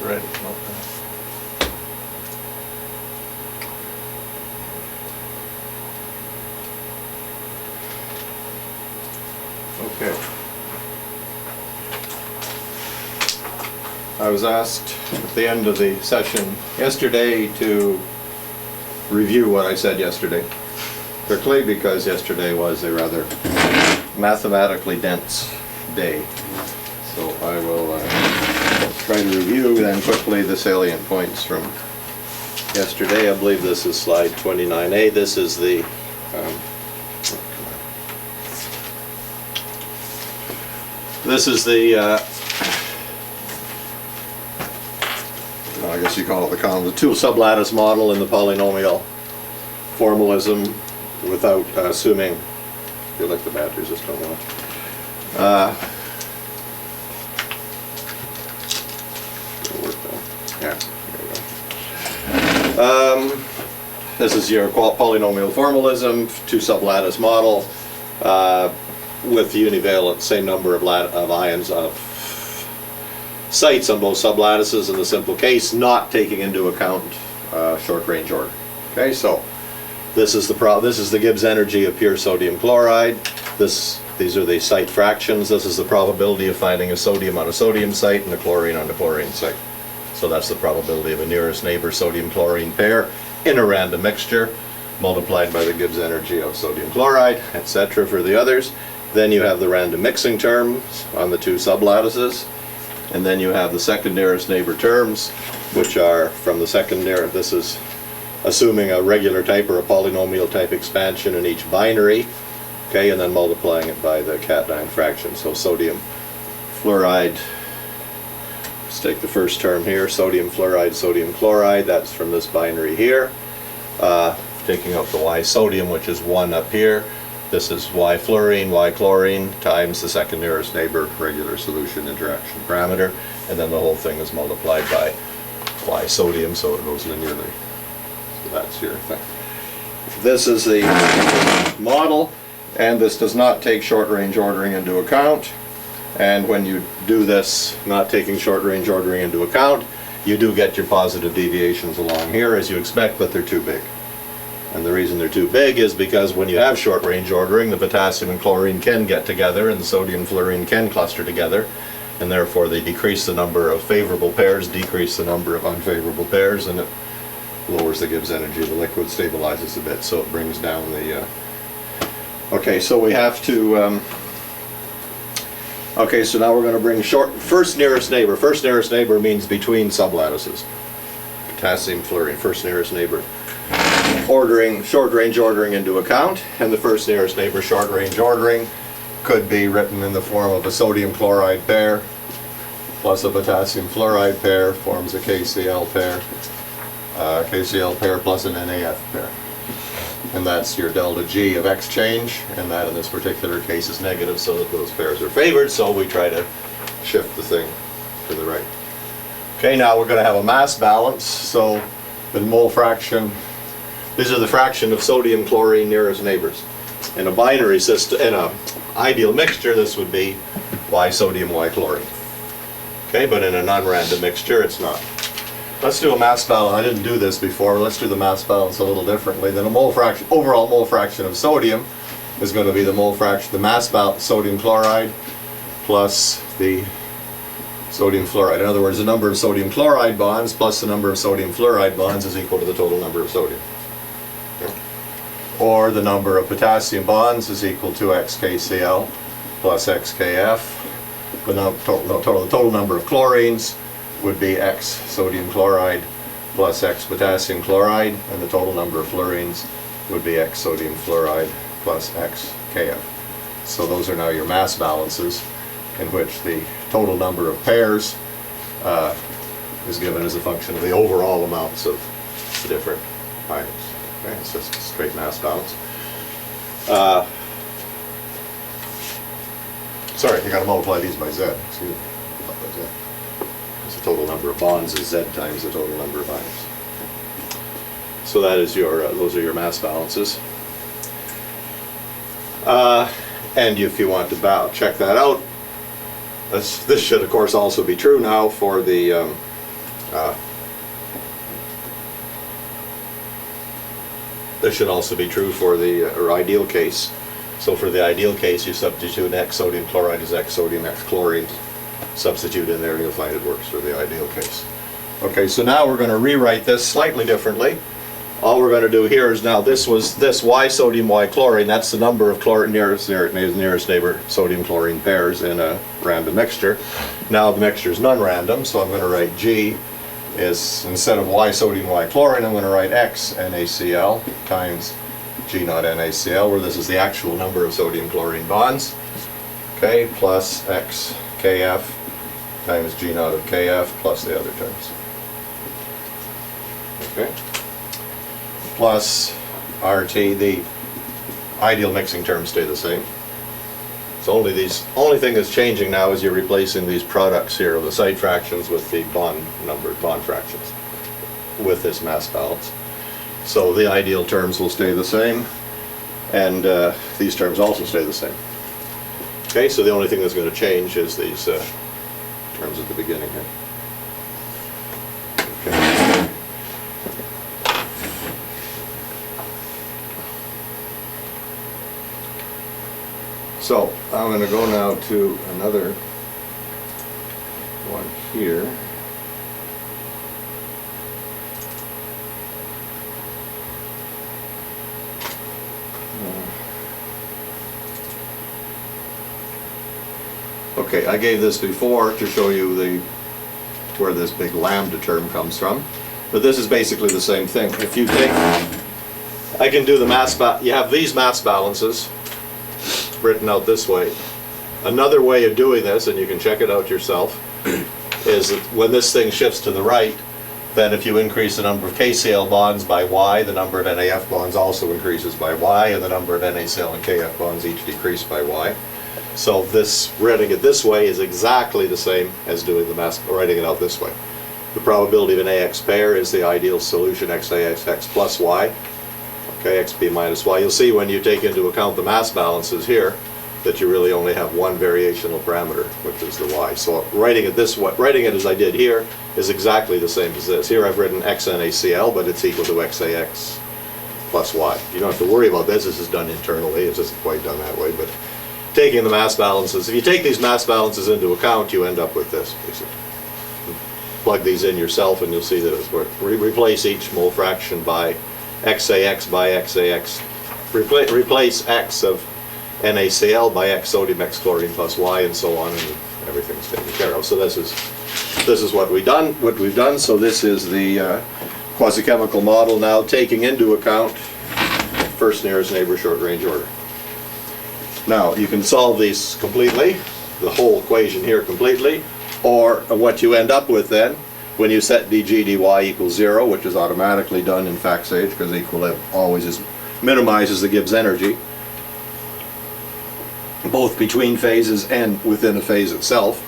Right. Okay. I was asked at the end of the session yesterday to review what I said yesterday quickly, because yesterday was a rather mathematically dense day. So I will try to review then quickly the salient points from yesterday. I believe this is slide 29A. This is the I guess you call it the two sublattice model in the polynomial formalism without assuming, I feel like the batteries just don't want yeah, there we go. This is your polynomial formalism, two sublattice model with univalent, same number of ions of sites on both sublattices in the simple case, not taking into account short range order. Okay, so this is the Gibbs energy of pure sodium chloride. These are the site fractions. This is the probability of finding a sodium on a sodium site and a chlorine on a chlorine site. So that's the probability of a nearest neighbor sodium chlorine pair in a random mixture, multiplied by the Gibbs energy of sodium chloride, etc. for the others. Then you have the random mixing terms on the two sublattices. And then you have the second nearest neighbor terms, which are from the second nearest. This is assuming a regular type or a polynomial type expansion in each binary, okay, and then multiplying it by the cation fraction. So sodium fluoride, let's take the first term here, sodium fluoride, sodium chloride, that's from this binary here. Taking out the Y sodium, which is 1 up here. This is Y fluorine, Y chlorine times the second nearest neighbor regular solution interaction parameter, and then the whole thing is multiplied by Y sodium, so it goes linearly. So that's your thing. This is the model, and this does not take short range ordering into account. And when you do this, not taking short range ordering into account, you do get your positive deviations along here as you expect, but they're too big. And the reason they're too big is because when you have short range ordering, the potassium and chlorine can get together and the sodium and fluorine can cluster together, and therefore they decrease the number of favorable pairs, decrease the number of unfavorable pairs, and it lowers the Gibbs energy of the liquid, stabilizes a bit, so it brings down the okay, so we have to okay, so now we're going to bring first nearest neighbor. First nearest neighbor means between sublattices. Potassium, fluorine, first nearest neighbor. Ordering, short range ordering into account, and the first nearest neighbor short range ordering could be written in the form of a sodium chloride pair plus a potassium fluoride pair forms a KCl pair, KCl pair plus an NaF pair. And that's your delta G of exchange, and that in this particular case is negative, so that those pairs are favored, so we try to shift the thing to the right. Okay, now we're going to have a mass balance, so the mole fraction, these are the fraction of sodium chlorine nearest neighbors. In a binary system, in an ideal mixture, this would be Y sodium, Y chlorine. Okay, but in a non-random mixture, it's not. Let's do a mass balance. I didn't do this before. Let's do the mass balance a little differently. Then a mole fraction, overall mole fraction of sodium is going to be the mole fraction, the mass balance, sodium chloride plus the sodium fluoride. In other words, the number of sodium chloride bonds plus the number of sodium fluoride bonds is equal to the total number of sodium. Okay. Or the number of potassium bonds is equal to XKCl plus XKF. The total number of chlorines would be X sodium chloride plus X potassium chloride, and the total number of fluorines would be X sodium fluoride plus X KF. So those are now your mass balances, in which the total number of pairs is given as a function of the overall amounts of the different ions. Okay, it's just a straight mass balance. Sorry, you got to multiply these by Z. Excuse me. The total number of bonds is Z times the total number of ions. So that is your, those are your mass balances. And if you want to check that out, this should of course also be true now for the This should also be true for the or ideal case. So for the ideal case, you substitute X sodium chloride as X sodium X chlorine. Substitute in there and you'll find it works for the ideal case. Okay, so now we're going to rewrite this slightly differently. All we're going to do here is now this Y sodium Y chlorine, that's the number of nearest neighbor sodium chlorine pairs in a random mixture. Now the mixture is non-random, so I'm going to write G is, instead of Y sodium Y chlorine, I'm going to write X NaCl times G naught NaCl, where this is the actual number of sodium chlorine bonds. Okay, plus X Kf times G naught of Kf plus the other terms. Okay. Plus RT, the ideal mixing terms stay the same. So only thing that's changing now is you're replacing these products here of the site fractions with the bond fractions with this mass balance. So the ideal terms will stay the same, and these terms also stay the same. Okay, so the only thing that's going to change is these terms at the beginning here. Okay. So I'm going to go now to another one here. Okay, I gave this before to show you where this big lambda term comes from, but this is basically the same thing. If you take, I can do the you have these mass balances written out this way. Another way of doing this, and you can check it out yourself, is that when this thing shifts to the right, then if you increase the number of KCl bonds by Y, the number of NAF bonds also increases by Y, and the number of NaCl and KF bonds each decrease by Y. So this, writing it this way is exactly the same as doing writing it out this way. The probability of an AX pair is the ideal solution XAXX plus Y. Okay, XB minus Y. You'll see when you take into account the mass balances here that you really only have one variational parameter, which is the Y. So writing it this way, writing it as I did here, is exactly the same as this. Here I've written XNaCl, but it's equal to XAX plus Y. You don't have to worry about this. This is done internally. It's just quite done that way. But taking the mass balances, if you take these mass balances into account, you end up with this, basically. Plug these in yourself and you'll see that it's worth. Replace each mole fraction by XAX by XAX. Replace X of NaCl by X sodium X chlorine plus Y, and so on, and everything's taken care of. So this is what we've done. So this is the quasi-chemical model now, taking into account first nearest neighbor short range order. Now you can solve these completely, the whole equation here completely, or what you end up with then, when you set dg dy equals 0, which is automatically done in FactSage because equilibrium always minimizes the Gibbs energy, both between phases and within a phase itself.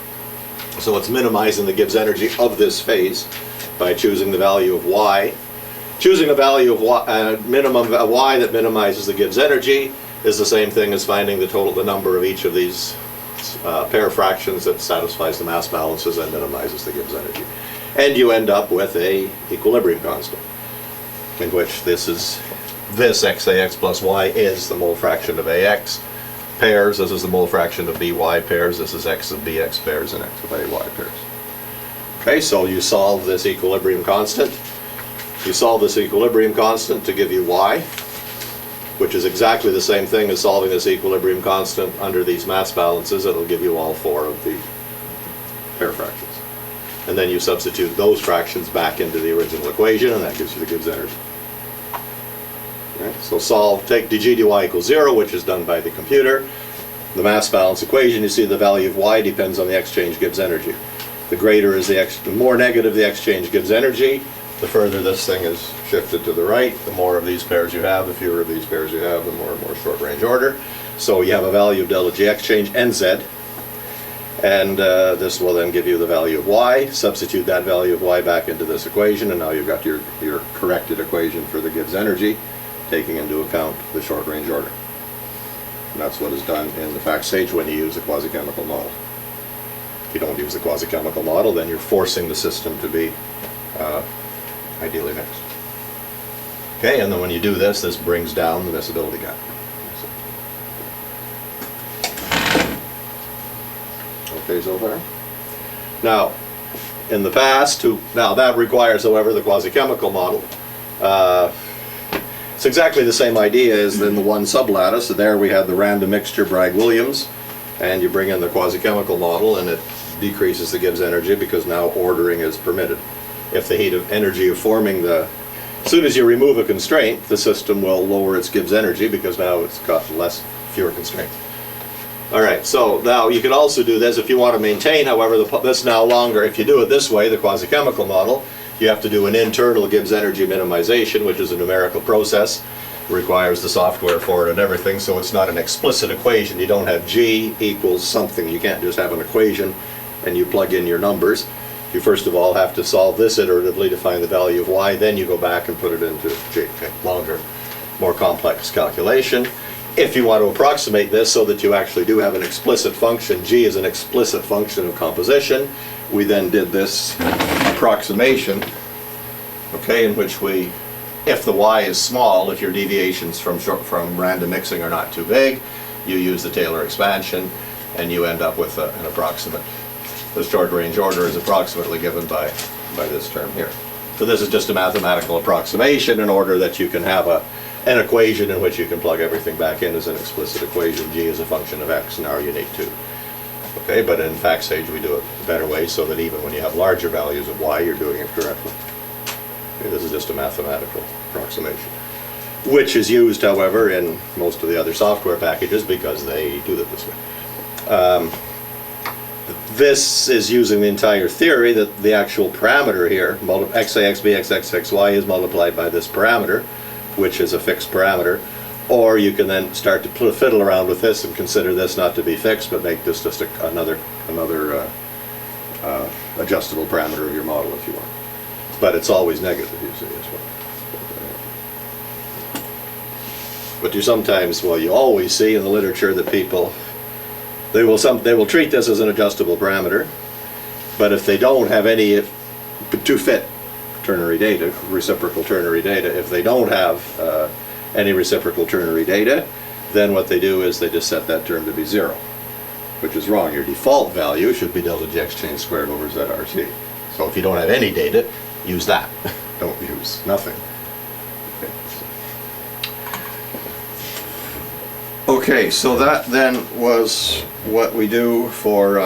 So it's minimizing the Gibbs energy of this phase by choosing the value of y. Choosing a value of y, minimum y that minimizes the Gibbs energy is the same thing as finding the number of each of these pair fractions that satisfies the mass balances and minimizes the Gibbs energy. And you end up with a equilibrium constant, in which this XAX plus Y is the mole fraction of AX pairs, this is the mole fraction of BY pairs, this is X of BX pairs and X of AY pairs. Okay, so you solve this equilibrium constant. You solve this equilibrium constant to give you Y, which is exactly the same thing as solving this equilibrium constant under these mass balances. It'll give you all four of the pair fractions. And then you substitute those fractions back into the original equation, and that gives you the Gibbs energy. Right, so take dg dy equals 0, which is done by the computer. The mass balance equation, you see the value of y depends on the exchange Gibbs energy. The greater is the more negative the exchange Gibbs energy, the further this thing is shifted to the right. The more of these pairs you have, the fewer of these pairs you have, the more and more short range order. So you have a value of delta G exchange NZ, and this will then give you the value of y. Substitute that value of y back into this equation, and now you've got your corrected equation for the Gibbs energy, taking into account the short range order. And that's what is done in the FactSage when you use a quasi-chemical model. If you don't use the quasi-chemical model, then you're forcing the system to be ideally mixed. Okay, and then when you do this, this brings down the miscibility gap. Okay, so far? Now, in the past, now that requires, however, the quasi-chemical model. It's exactly the same idea as in the one sublattice. There we had the random mixture Bragg-Williams, and you bring in the quasi-chemical model, and it decreases the Gibbs energy because now ordering is permitted. If the heat of energy of forming as soon as you remove a constraint, the system will lower its Gibbs energy because now it's got fewer constraints. All right, so now you can also do this if you want to maintain, however, this now longer, if you do it this way, the quasi-chemical model, you have to do an internal Gibbs energy minimization, which is a numerical process. It requires the software for it and everything, so it's not an explicit equation. You don't have G equals something. You can't just have an equation and you plug in your numbers. You first of all have to solve this iteratively to find the value of Y, then you go back and put it into G. Okay, longer, more complex calculation. If you want to approximate this so that you actually do have an explicit function, G is an explicit function of composition, we then did this approximation, okay, in which if the Y is small, if your deviations from random mixing are not too big, you use the Taylor expansion and you end up with an approximate. The short range order is approximately given by this term here. So this is just a mathematical approximation in order that you can have an equation in which you can plug everything back in as an explicit equation. G is a function of X, now you need 2. Okay, but in FactSage we do it a better way so that even when you have larger values of Y, you're doing it correctly. Okay, this is just a mathematical approximation, which is used, however, in most of the other software packages because they do it this way. This is using the entire theory that the actual parameter here, xa, xb, xx, xy, is multiplied by this parameter, which is a fixed parameter. Or you can then start to fiddle around with this and consider this not to be fixed, but make this just another adjustable parameter of your model if you want. But it's always negative, you see, as well. But you sometimes, well, you always see in the literature that people, they will treat this as an adjustable parameter, but if they don't have any to fit ternary data, reciprocal ternary data, if they don't have any reciprocal ternary data, then what they do is they just set that term to be 0, which is wrong. Your default value should be delta G exchange squared over ZRT. So if you don't have any data, use that. Don't use nothing. Okay, so that then was what we do for,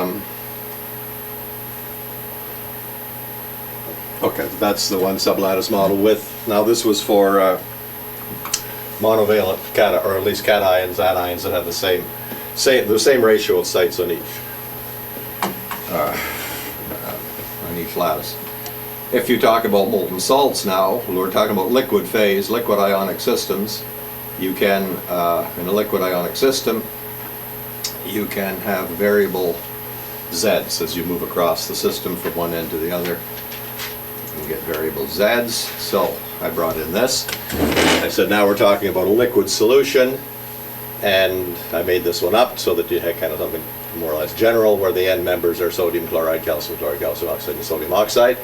okay, that's the one sublattice model with, now this was for monovalent or at least cations, anions that have the same ratio of sites on each lattice. If you talk about molten salts now, we're talking about liquid phase, liquid ionic systems. You can, in a liquid ionic system, you can have variable Zs as you move across the system from one end to the other. You get variable Zs. So I brought in this. I said now we're talking about a liquid solution, and I made this one up so that you had kind of something more or less general where the end members are sodium chloride, calcium chloride, calcium oxide, and sodium oxide.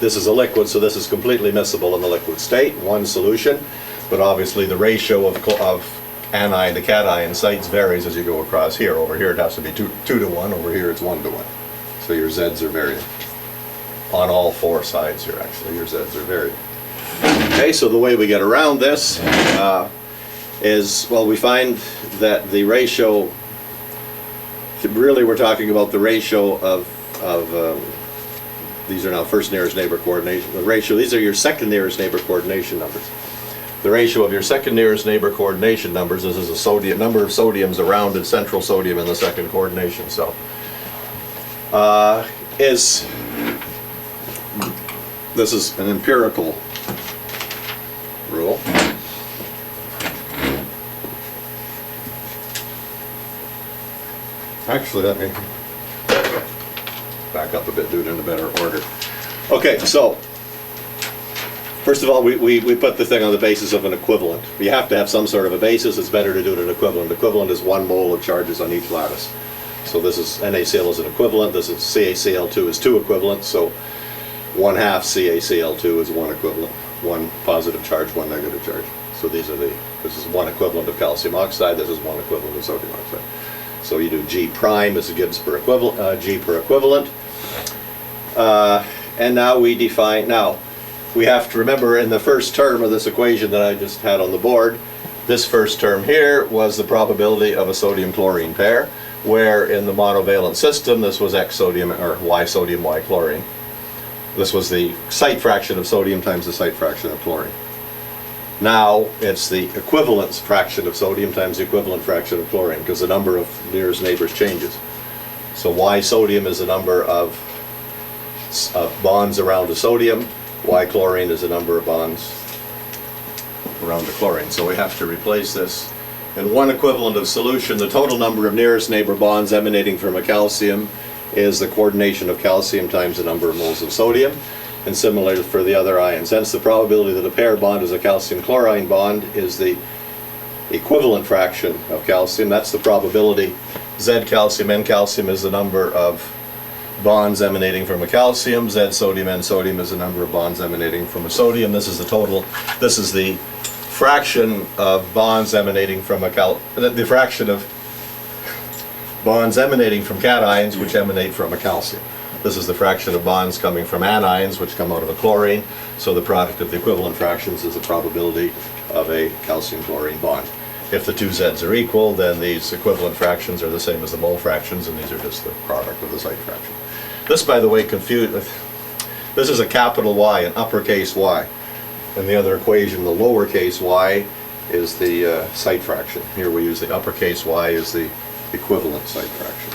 This is a liquid, so this is completely miscible in the liquid state, one solution. But obviously the ratio of anion to cation sites varies as you go across here. Over here it has to be 2 to 1, over here it's 1 to 1. So your Zs are varied. On all 4 sides here actually, your Zs are varied. Okay, so the way we get around this is, well, we find that the ratio, really we're talking about the ratio of these are now first nearest neighbor coordination, the ratio, these are your second nearest neighbor coordination numbers. The ratio of your second nearest neighbor coordination numbers, this is a sodium, number of sodiums around and central sodium in the second coordination cell, this is an empirical rule. Actually, let me back up a bit, do it in a better order. Okay, so first of all, we put the thing on the basis of an equivalent. You have to have some sort of a basis. It's better to do it an equivalent. Equivalent is 1 mole of charges on each lattice. So this is NaCl is an equivalent, this is CaCl2 is 2 equivalents, so 1/2 CaCl2 is 1 equivalent, 1 positive charge, 1 negative charge. So this is 1 equivalent of calcium oxide, this is 1 equivalent of sodium oxide. So you do G prime as a Gibbs per equivalent, G per equivalent. And now we define, now we have to remember in the first term of this equation that I just had on the board, this first term here was the probability of a sodium-chlorine pair, where in the monovalent system this was X sodium, or Y sodium, Y chlorine. This was the site fraction of sodium times the site fraction of chlorine. Now it's the equivalence fraction of sodium times the equivalent fraction of chlorine, because the number of nearest neighbors changes. So Y sodium is the number of bonds around a sodium, Y chlorine is the number of bonds around the chlorine. So we have to replace this. In 1 equivalent of solution, the total number of nearest neighbor bonds emanating from a calcium is the coordination of calcium times the number of moles of sodium. And similar for the other ions. Hence the probability that a pair bond is a calcium chlorine bond is the equivalent fraction of calcium. That's the probability. Z calcium, N calcium is the number of bonds emanating from a calcium. Z sodium, N sodium is the number of bonds emanating from a sodium. This is the total. This is the fraction of bonds emanating from a the fraction of bonds emanating from cations which emanate from a calcium. This is the fraction of bonds coming from anions which come out of a chlorine. So the product of the equivalent fractions is the probability of a calcium chlorine bond. If the two Z's are equal, then these equivalent fractions are the same as the mole fractions, and these are just the product of the site fraction. This, by the way, this is a capital Y, an uppercase Y. In the other equation, the lowercase y is the site fraction. Here we use the uppercase Y as the equivalent site fraction.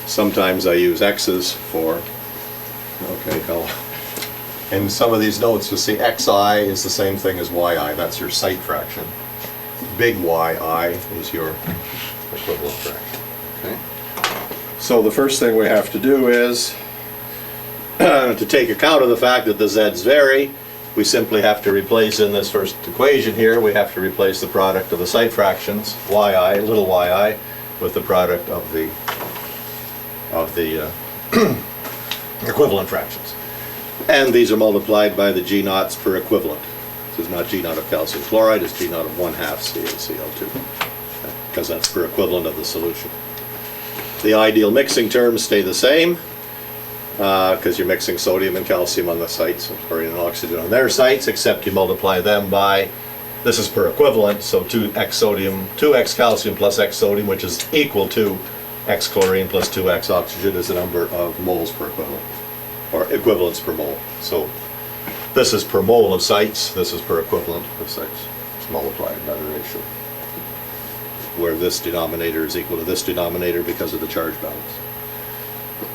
Sometimes I use X's for, in some of these notes you'll see Xi is the same thing as Yi, that's your site fraction. Big Yi is your equivalent fraction. Okay. So the first thing we have to do is to take account of the fact that the Z's vary. We simply have to replace in this first equation here, we have to replace the product of the site fractions, Yi, little yi, with the product of the equivalent fractions. And these are multiplied by the G naughts per equivalent. This is not G naught of calcium chloride, it's G naught of 1/2 CaCl2, because that's per equivalent of the solution. The ideal mixing terms stay the same, because you're mixing sodium and calcium on the sites, and chlorine and oxygen on their sites, except you multiply them by, this is per equivalent, so 2x sodium, 2x calcium plus x sodium, which is equal to x chlorine plus 2x oxygen, is the number of moles per equivalent, or equivalents per mole. So this is per mole of sites, this is per equivalent of sites. It's multiplied by the ratio, where this denominator is equal to this denominator because of the charge balance.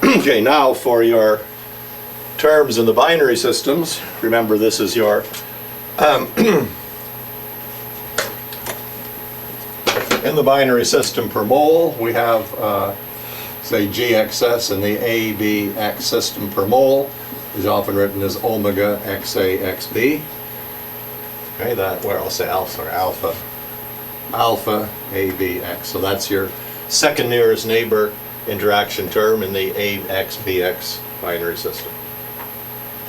Okay, now for your terms in the binary systems, remember this is your in the binary system per mole, we have say GXS in the ABX system per mole is often written as omega XAXB. Okay, that, where I'll say alpha, alpha ABX. So that's your second nearest neighbor interaction term in the AXBX binary system.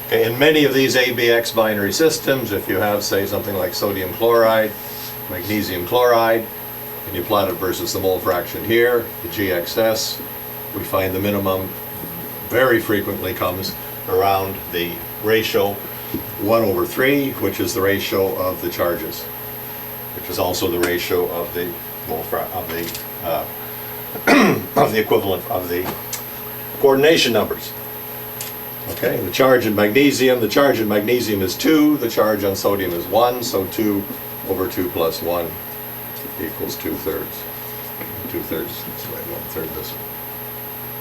Okay, in many of these ABX binary systems, if you have, say, something like sodium chloride, magnesium chloride, and you plot it versus the mole fraction here, the GXS, we find the minimum very frequently comes around the ratio 1/3, which is the ratio of the charges, which is also the ratio of the mole of the equivalent of the coordination numbers. Okay, the charge in magnesium is 2, the charge on sodium is 1, so 2/2 plus 1 equals 2/3. 2/3 this way, 1/3 this way.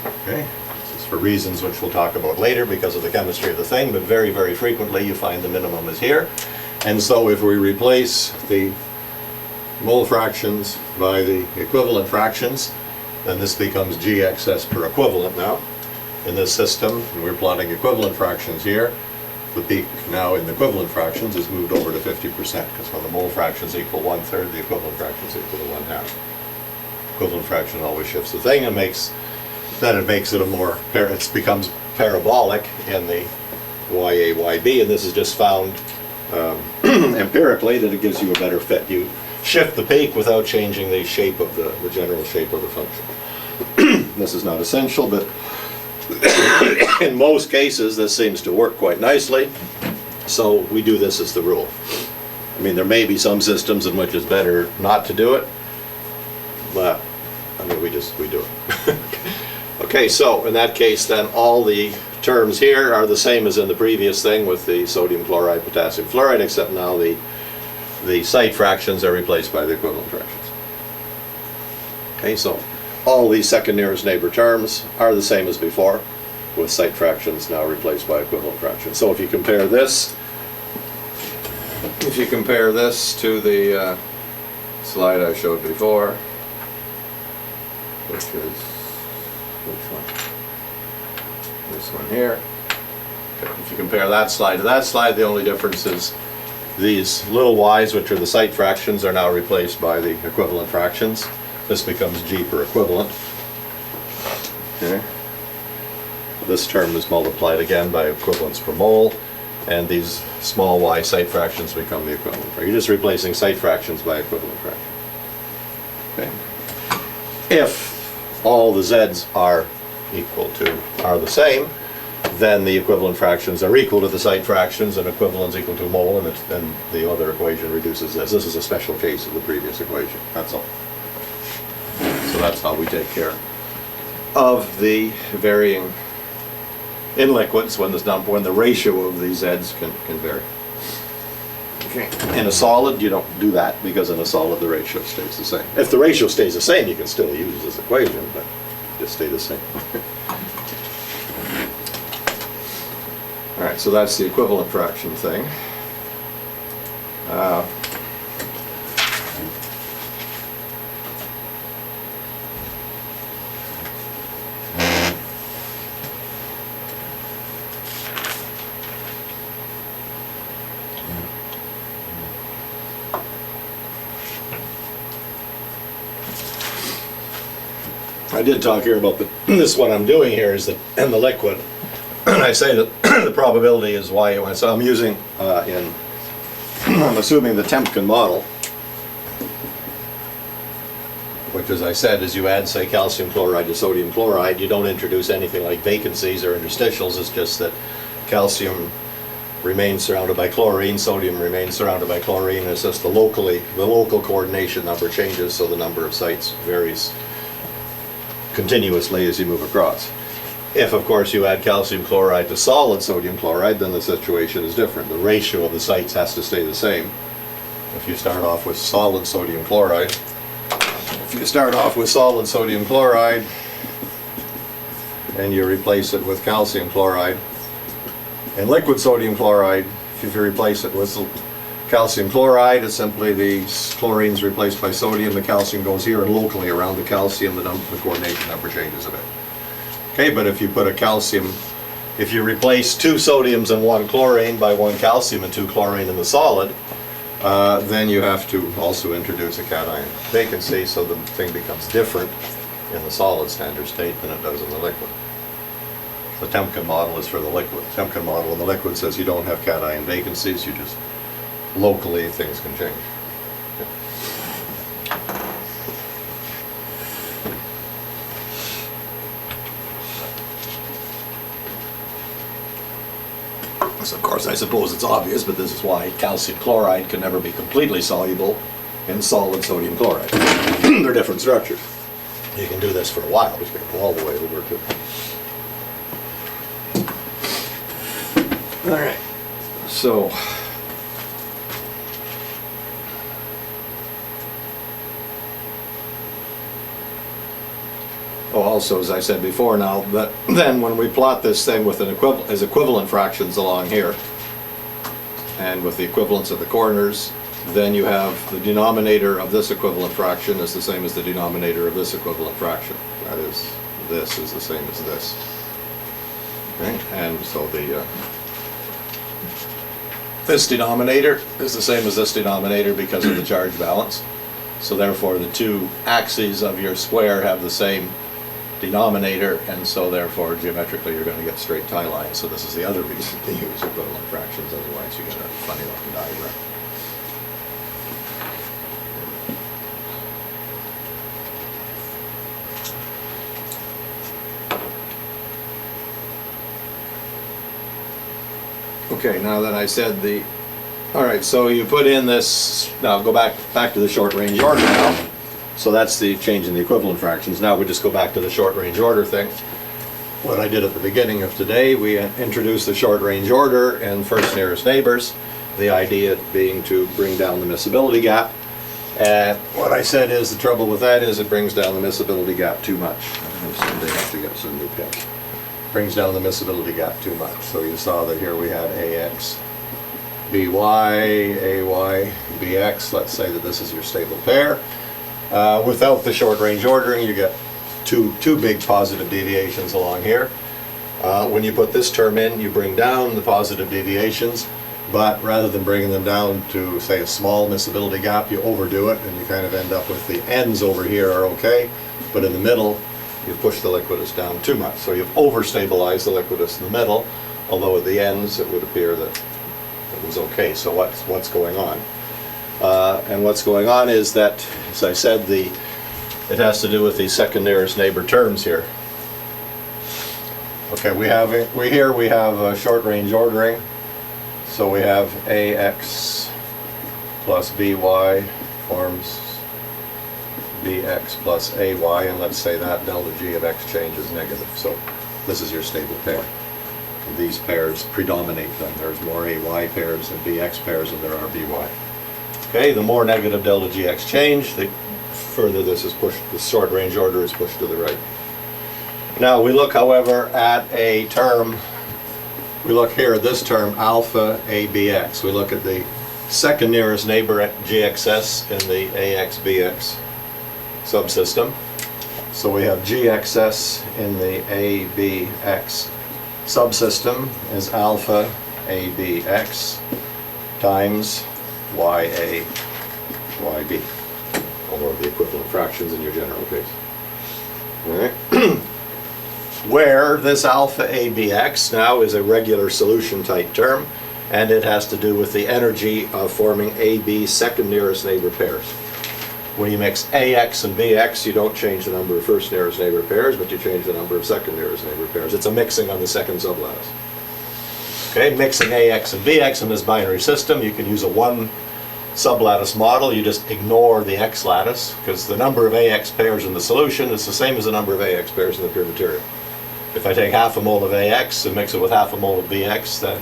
Okay, this is for reasons which we'll talk about later because of the chemistry of the thing, but very, very frequently you find the minimum is here. And so if we replace the mole fractions by the equivalent fractions, then this becomes GXS per equivalent now in this system, and we're plotting equivalent fractions here. The peak now in the equivalent fractions is moved over to 50%, because when the mole fractions equal 1/3, the equivalent fractions equal to 1/2. equivalent fraction always shifts the thing and then it makes it it becomes parabolic in the YA, YB, and this is just found empirically that it gives you a better fit. You shift the peak without changing the shape of the general shape of the function. This is not essential, but in most cases this seems to work quite nicely, so we do this as the rule. I mean, there may be some systems in which it's better not to do it, but I mean, we do it. Okay, so in that case then all the terms here are the same as in the previous thing with the sodium chloride, potassium fluoride, except now the site fractions are replaced by the equivalent fractions. Okay, so all these second nearest neighbor terms are the same as before, with site fractions now replaced by equivalent fractions. So if you compare this to the slide I showed before, which is which one? This one here. Okay, if you compare that slide to that slide, the only difference is these little y's, which are the site fractions, are now replaced by the equivalent fractions. This becomes G per equivalent. Okay. This term is multiplied again by equivalents per mole, and these small y site fractions become the equivalent. You're just replacing site fractions by equivalent fractions. Okay. If all the z's are the same, then the equivalent fractions are equal to the site fractions, and equivalence equal to a mole, and then the other equation reduces this. This is a special case of the previous equation. That's all. So that's how we take care of the varying in liquids when the ratio of these z's can vary. Okay. In a solid, you don't do that, because in a solid the ratio stays the same. If the ratio stays the same, you can still use this equation, but just stay the same. All right, so that's the equivalent fraction thing. I did talk here about this. What I'm doing here is that in the liquid, I say that the probability is y. So I'm using I'm assuming the Temkin model, which, as I said, is you add, say, calcium chloride to sodium chloride. You don't introduce anything like vacancies or interstitials. It's just that calcium remains surrounded by chlorine, sodium remains surrounded by chlorine. It's just the local coordination number changes, so the number of sites varies continuously as you move across. If, of course, you add calcium chloride to solid sodium chloride, then the situation is different. The ratio of the sites has to stay the same. If you start off with solid sodium chloride, and you replace it with calcium chloride, and liquid sodium chloride, if you replace it with calcium chloride, it's simply the chlorine is replaced by sodium, the calcium goes here, and locally around the calcium, the coordination number changes a bit. Okay, but if you replace two sodiums and one chlorine by one calcium and two chlorine in the solid, then you have to also introduce a cation vacancy, so the thing becomes different in the solid standard state than it does in the liquid. The Temkin model is for the liquid. The Temkin model in the liquid says you don't have cation vacancies, you just locally things can change. So of course, I suppose it's obvious, but this is why calcium chloride can never be completely soluble in solid sodium chloride. They're different structures. You can do this for a while, but you can go all the way over to. All right. So. Oh, also, as I said before, now that then when we plot this thing with equivalent fractions along here, and with the equivalence of the corners, then you have the denominator of this equivalent fraction is the same as the denominator of this equivalent fraction. That is, this is the same as this. Okay, and so this denominator is the same as this denominator because of the charge balance. So therefore the two axes of your square have the same denominator, and so therefore geometrically you're going to get straight tie lines. So this is the other reason to use equivalent fractions, otherwise you get a funny looking diagram. Okay, now that I said all right, so you put in this, now go back to the short range order now. So that's the change in the equivalent fractions. Now we just go back to the short range order thing. What I did at the beginning of today, we introduced the short range order and first nearest neighbors, the idea being to bring down the miscibility gap. And what I said is the trouble with that is it brings down the miscibility gap too much. They have to get some new pins. Brings down the miscibility gap too much. So you saw that here we had AX, BY, AY, BX. Let's say that this is your stable pair. Without the short range ordering, you get two big positive deviations along here. When you put this term in, you bring down the positive deviations, but rather than bringing them down to, say, a small miscibility gap, you overdo it, and you kind of end up with the ends over here are okay, but in the middle, you push the liquidus down too much. So you've overstabilized the liquidus in the middle, although at the ends it would appear that it was okay. So what's going on? And what's going on is that, as I said, it has to do with the second nearest neighbor terms here. Okay, we have a short range ordering. So we have AX plus BY forms BX plus AY, and let's say that delta G of X change is negative. So this is your stable pair. And these pairs predominate then. There's more AY pairs than BX pairs than there are BY. Okay, the more negative delta GX change, the further this is pushed, the short range order is pushed to the right. Now we look, however, at a term, we look here at this term, alpha ABX. We look at the second nearest neighbor at GXS in the AXBX subsystem. So we have GXS in the ABX subsystem is alpha ABX times YA YB, or the equivalent fractions in your general case. All right. Where this alpha ABX now is a regular solution type term, and it has to do with the energy of forming AB second nearest neighbor pairs. When you mix AX and BX, you don't change the number of first nearest neighbor pairs, but you change the number of second nearest neighbor pairs. It's a mixing on the second sublattice. Okay, mixing AX and BX in this binary system, you can use a one sublattice model. You just ignore the X lattice, because the number of AX pairs in the solution is the same as the number of AX pairs in the pure material. If I take half a mole of AX and mix it with half a mole of BX, then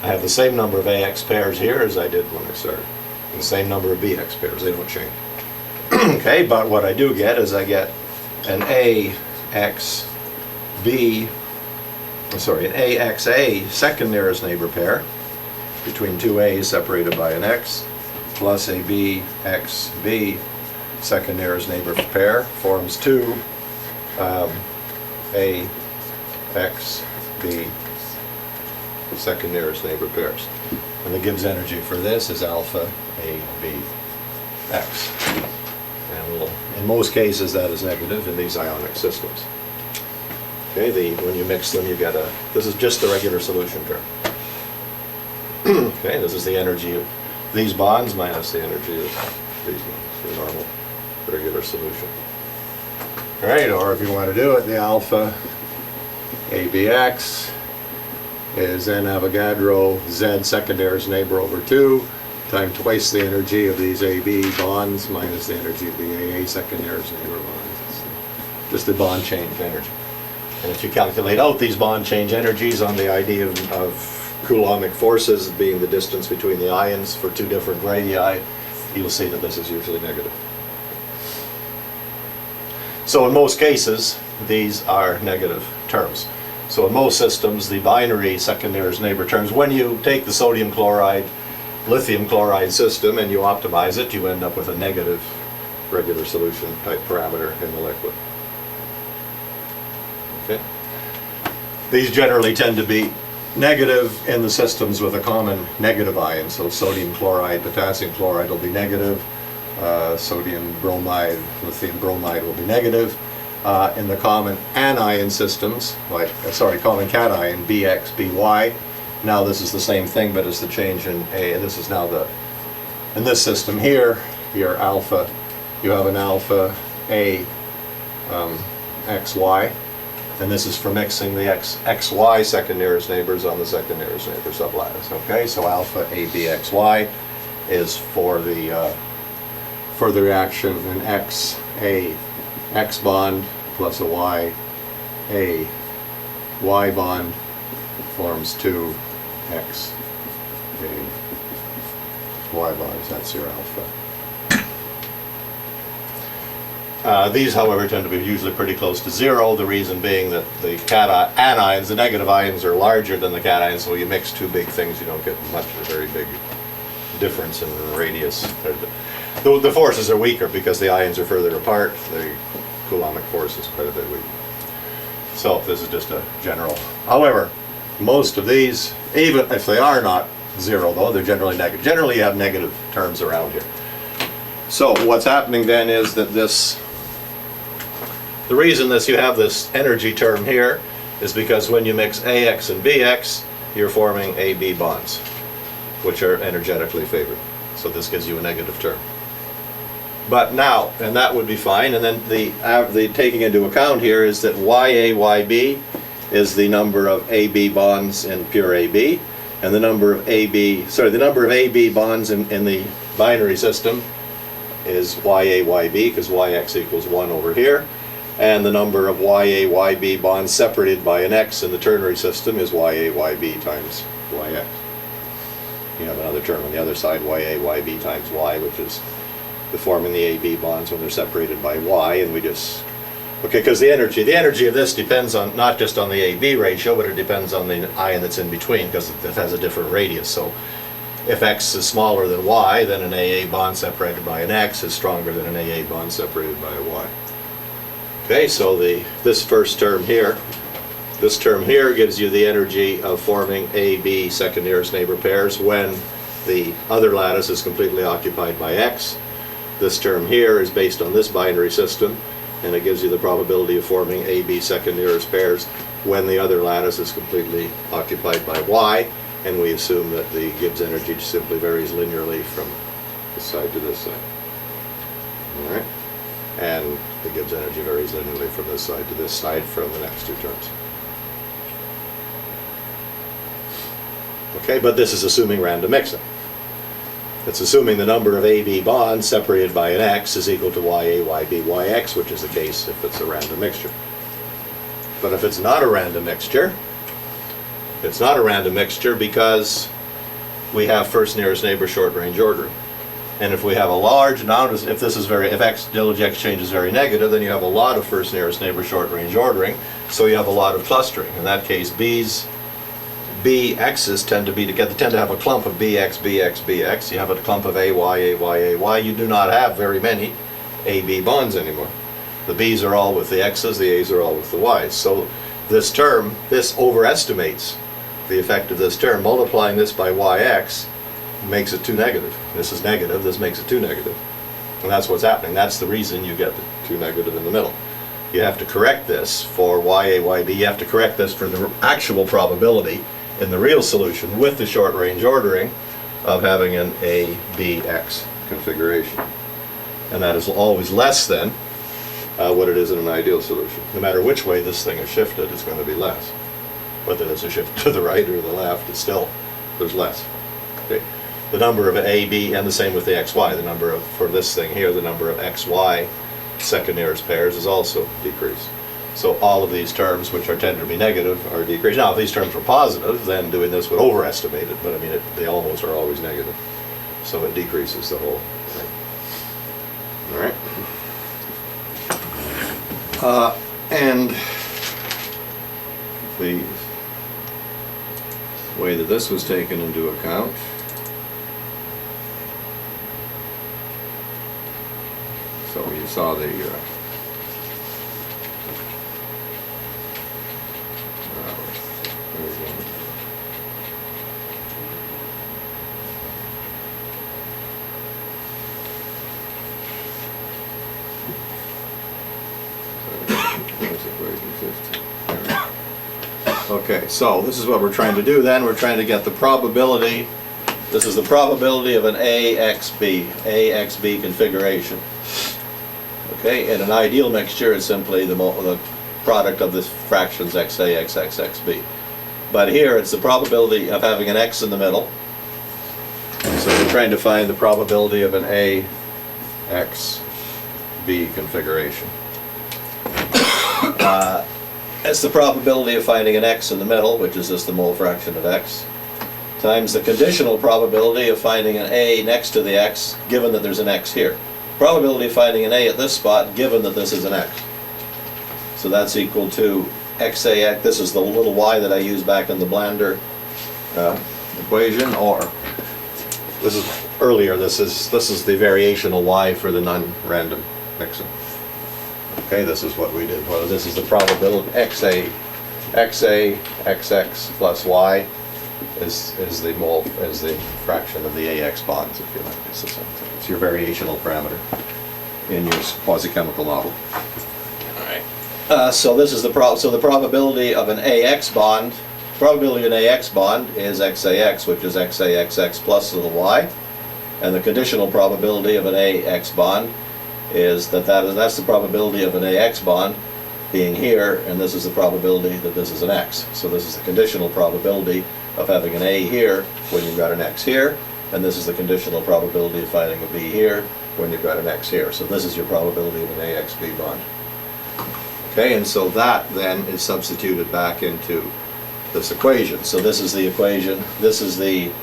I have the same number of AX pairs here as I did when I started. And the same number of BX pairs, they don't change. Okay, but what I do get is I get an AXA second nearest neighbor pair between two A's separated by an X, plus a BXB second nearest neighbor pair forms two AXB second nearest neighbor pairs. And the Gibbs energy for this is alpha ABX. And in most cases that is negative in these ionic systems. Okay, when you mix them you get this is just the regular solution term. Okay, this is the energy of these bonds minus the energy of these bonds, the normal regular solution. All right, or if you want to do it, the alpha ABX is N Avogadro Z second nearest neighbor over 2 times twice the energy of these AB bonds minus the energy of the AA second nearest neighbor bonds. It's just the bond change energy. And if you calculate out these bond change energies on the idea of Coulombic forces being the distance between the ions for two different radii, you'll see that this is usually negative. So in most cases, these are negative terms. So in most systems, the binary second nearest neighbor terms, when you take the sodium chloride, lithium chloride system and you optimize it, you end up with a negative regular solution type parameter in the liquid. Okay. These generally tend to be negative in the systems with a common negative ion. So sodium chloride, potassium chloride will be negative. Sodium bromide, lithium bromide will be negative. In the common anion systems, common cation, Bx, By. Now this is the same thing, but it's the change in A. This is now in this system here, your alpha, you have an alpha A XY, and this is for mixing the XY second nearest neighbors on the second nearest neighbor sublattice. Okay, so alpha ABXY is for the reaction in A X bond plus a Y bond forms two X Y bonds. That's your alpha. These, however, tend to be usually pretty close to zero, the reason being that the anions, the negative ions, are larger than the cations, so you mix two big things, you don't get much of a very big difference in the radius. The forces are weaker because the ions are further apart. The Coulombic force is quite a bit weaker. So this is just a general. However, most of these, even if they are not zero though, they're generally negative. Generally you have negative terms around here. So what's happening then is that the reason you have this energy term here is because when you mix AX and BX, you're forming AB bonds, which are energetically favored. So this gives you a negative term. But now, and that would be fine, and then the taking into account here is that YAYB is the number of AB bonds in pure AB, and the number of AB bonds in the binary system is YAYB, because YX equals 1 over here, and the number of YAYB bonds separated by an X in the ternary system is YAYB times YX. You have another term on the other side, YAYB times Y, which is forming the AB bonds when they're separated by Y, and we just, okay, because the energy of this depends on, not just on the AB ratio, but it depends on the ion that's in between, because it has a different radius. So if X is smaller than Y, then an AA bond separated by an X is stronger than an AA bond separated by a Y. Okay, so this first term here, this term here gives you the energy of forming AB second nearest neighbor pairs when the other lattice is completely occupied by X. This term here is based on this binary system, and it gives you the probability of forming AB second nearest pairs when the other lattice is completely occupied by Y, and we assume that the Gibbs energy simply varies linearly from this side to this side. All right? And the Gibbs energy varies linearly from this side to this side from the next two terms. Okay, but this is assuming random mixing. It's assuming the number of AB bonds separated by an X is equal to YA, YB, YX, which is the case if it's a random mixture. But if it's not a random mixture, it's not a random mixture because we have first nearest neighbor short range ordering. And if we have a large amount, if X Dilinger exchange is very negative, then you have a lot of first nearest neighbor short range ordering, so you have a lot of clustering. In that case, BX's tend to have a clump of BX, BX, BX. You have a clump of AY, AY, AY. You do not have very many AB bonds anymore. The B's are all with the X's, the A's are all with the Y's. So this term, this overestimates the effect of this term. Multiplying this by YX makes it 2 negative. This is negative, this makes it 2 negative. And that's what's happening. That's the reason you get the 2 negative in the middle. You have to correct this for YA, YB. You have to correct this for the actual probability in the real solution with the short range ordering of having an ABX configuration. And that is always less than what it is in an ideal solution. No matter which way this thing is shifted, it's going to be less. Whether it's a shift to the right or the left, it's still, there's less. Okay. The number of AB, and the same with the XY, the number of, for this thing here, the number of XY second nearest pairs is also decreased. So all of these terms, which tend to be negative, are decreased. Now, if these terms were positive, then doing this would overestimate it, but I mean, they almost are always negative. So it decreases the whole thing. All right. And the way that this was taken into account, so you saw the 15. There we go. Okay, so this is what we're trying to do then. We're trying to get the probability. This is the probability of an AXB configuration. Okay, in an ideal mixture, it's simply the product of the fractions XA, XX, XB. But here, it's the probability of having an X in the middle. So we're trying to find the probability of an AXB configuration. It's the probability of finding an X in the middle, which is just the mole fraction of X, times the conditional probability of finding an A next to the X, given that there's an X here. Probability of finding an A at this spot, given that this is an X. So that's equal to XAX. This is the little y that I used back in the Blander equation, or this is earlier. This is the variational y for the non-random mixing. Okay, this is what we did. Well, this is the probability XA XX plus y is the fraction of the AX bonds, if you like. It's the same thing. It's your variational parameter in your quasi-chemical model. All right. So this is the probability of an AX bond. Probability of an AX bond is XAX, which is XAXX plus little y, and the conditional probability of an AX bond is that's the probability of an AX bond being here, and this is the probability that this is an X. So this is the conditional probability of having an A here when you've got an X here, and this is the conditional probability of finding a B here when you've got an X here. So this is your probability of an AXB bond. Okay, and so that then is substituted back into this equation. So this is the equation. This is the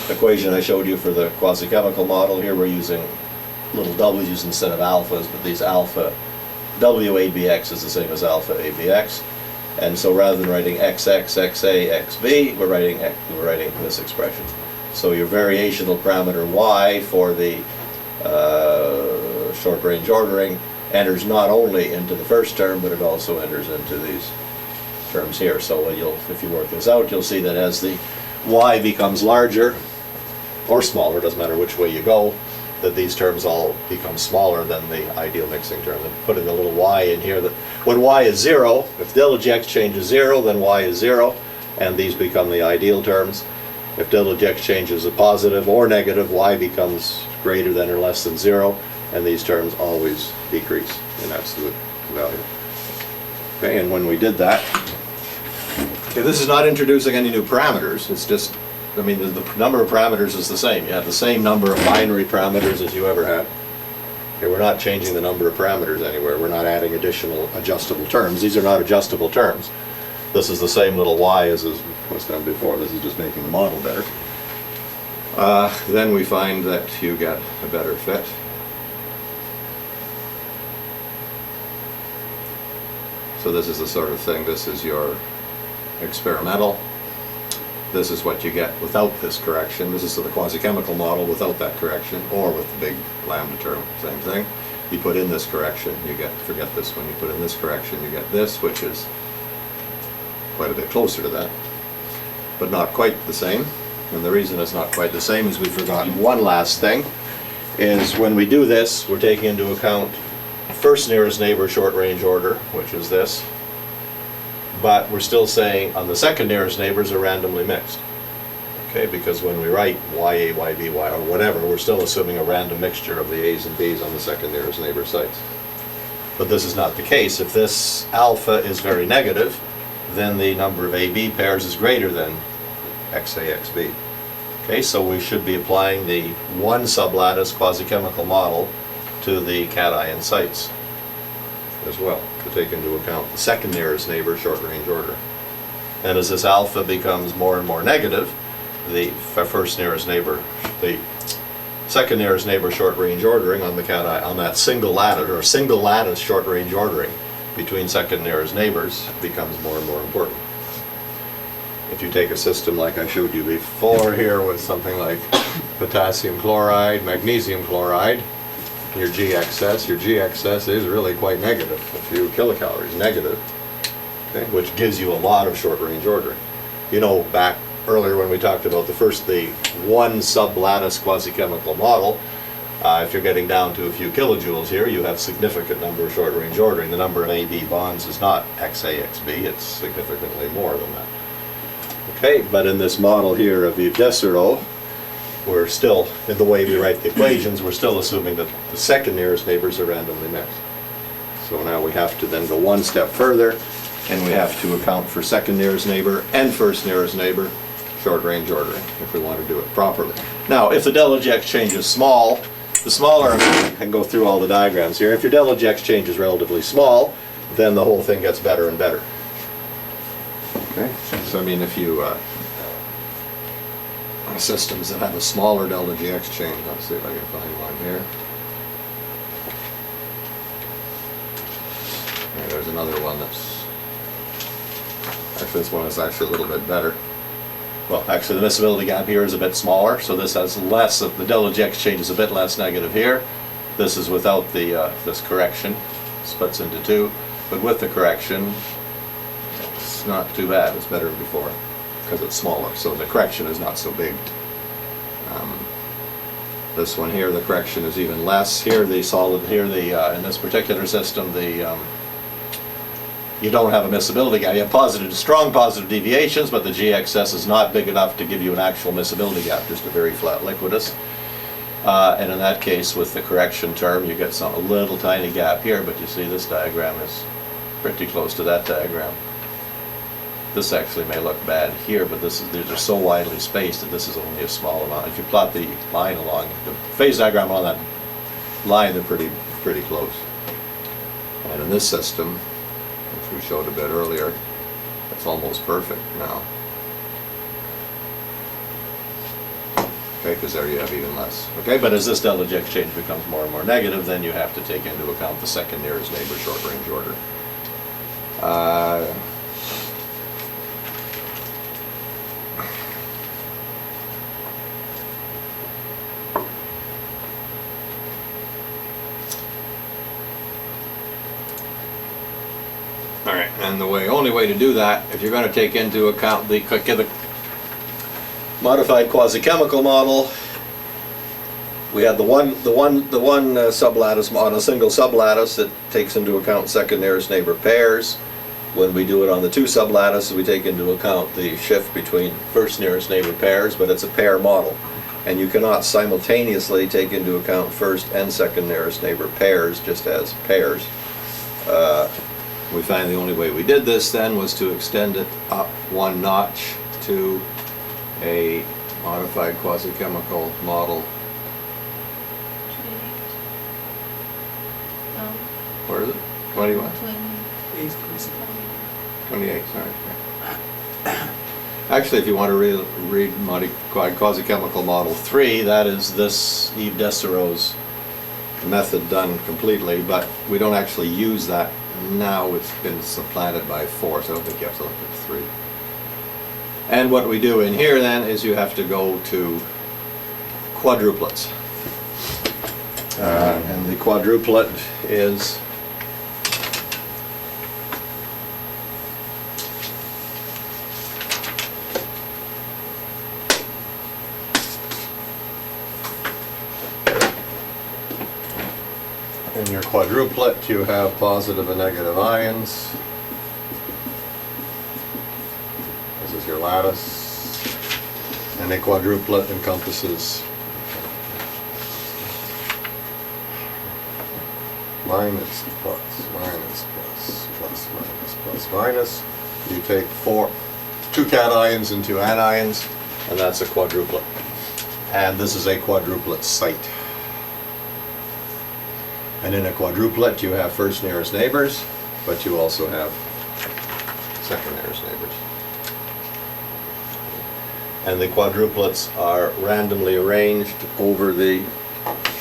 equation I showed you for the quasi-chemical model. Here we're using little w's instead of alphas, but these alpha WABX is the same as alpha ABX. And so rather than writing XX, XA, XB, we're writing this expression. So your variational parameter y for the short-range ordering enters not only into the first term, but it also enters into these terms here. So if you work this out, you'll see that as the y becomes larger or smaller, doesn't matter which way you go, that these terms all become smaller than the ideal mixing term. And putting a little y in here, that when y is 0, if delta x changes 0, then y is 0, and these become the ideal terms. If delta x changes a positive or negative, y becomes greater than or less than 0, and these terms always decrease in absolute value. Okay, and when we did that, okay, this is not introducing any new parameters, it's just, I mean, the number of parameters is the same. You have the same number of binary parameters as you ever had. Okay, we're not changing the number of parameters anywhere. We're not adding additional adjustable terms. These are not adjustable terms. This is the same little y as was done before. This is just making the model better. Then we find that you get a better fit. So this is the sort of thing, this is your experimental. This is what you get without this correction. This is the quasi-chemical model without that correction, or with the big lambda term, same thing. You put in this correction, you get, forget this one, you put in this correction, you get this, which is quite a bit closer to that, but not quite the same. And the reason it's not quite the same is we've forgotten one last thing, is when we do this, we're taking into account first nearest neighbor short range order, which is this. But we're still saying on the second nearest neighbors are randomly mixed. Okay, because when we write YA, YB, Y, or whatever, we're still assuming a random mixture of the A's and B's on the second nearest neighbor sites. But this is not the case. If this alpha is very negative, then the number of AB pairs is greater than XAXB. Okay, so we should be applying the one sublattice quasi-chemical model to the cation sites as well, to take into account the second nearest neighbor short range order. And as this alpha becomes more and more negative, the first nearest neighbor, the second nearest neighbor short range ordering on the cation, on that single lattice or single lattice short range ordering between second nearest neighbors becomes more and more important. If you take a system like I showed you before here with something like potassium chloride, magnesium chloride, your GXS is really quite negative, a few kilocalories negative, okay, which gives you a lot of short range ordering. You know, back earlier when we talked about the one sublattice quasi-chemical model, If you're getting down to a few kilojoules here, you have significant number of short-range ordering. The number of AB bonds is not XAXB, it's significantly more than that. Okay, but in this model here of Yves Dessereau, we're still, in the way we write the equations, we're still assuming that the second nearest neighbors are randomly mixed. So now we have to then go one step further, and we have to account for second nearest neighbor and first nearest neighbor short-range ordering, if we want to do it properly. Now, if the delta exchange is small, the smaller, I can go through all the diagrams here, if your delta exchange is relatively small, then the whole thing gets better and better. Okay, so I mean, if you systems that have a smaller delta G exchange, let's see if I can find one here. Okay, there's another one that's, actually this one is actually a little bit better. Well, actually the miscibility gap here is a bit smaller, so this has less of, the delta G exchange is a bit less negative here. This is without the this correction, splits into two, but with the correction, it's not too bad, it's better than before, because it's smaller, so the correction is not so big. This one here, the correction is even less. Here the solid, here the, in this particular system, the, you don't have a miscibility gap. You have positive, strong positive deviations, but the GXS is not big enough to give you an actual miscibility gap, just a very flat liquidus. And in that case, with the correction term, you get a little tiny gap here, but you see this diagram is pretty close to that diagram. This actually may look bad here, but this is, these are so widely spaced that this is only a small amount. If you plot the line along, the phase diagram on that line, they're pretty close. And in this system, which we showed a bit earlier, it's almost perfect now. Okay, because there you have even less. Okay, but as this delta G exchange becomes more and more negative, then you have to take into account the second nearest neighbor short range order. All right, and the only way to do that, if you're going to take into account the modified quasi-chemical model, we have the one sublattice model, a single sublattice that takes into account second nearest neighbor pairs. When we do it on the two sublattices, we take into account the shift between first nearest neighbor pairs, but it's a pair model, and you cannot simultaneously take into account first and second nearest neighbor pairs just as pairs. We find the only way we did this then was to extend it up one notch to a modified quasi-chemical model. Where is it? 21? 28, sorry. Actually, if you want to read modified quasi-chemical model 3, that is this Yves Dessereau's method done completely, but we don't actually use that now. It's been supplanted by 4, so I don't think you have to look at 3. And what we do in here then is you have to go to quadruplets. And the quadruplet is in your quadruplet, you have positive and negative ions. This is your lattice. And a quadruplet encompasses minus, plus, minus, plus, plus, minus, plus, minus. You take 2 cations and 2 anions, and that's a quadruplet. And this is a quadruplet site. And in a quadruplet, you have first nearest neighbors, but you also have second nearest neighbors. And the quadruplets are randomly arranged over the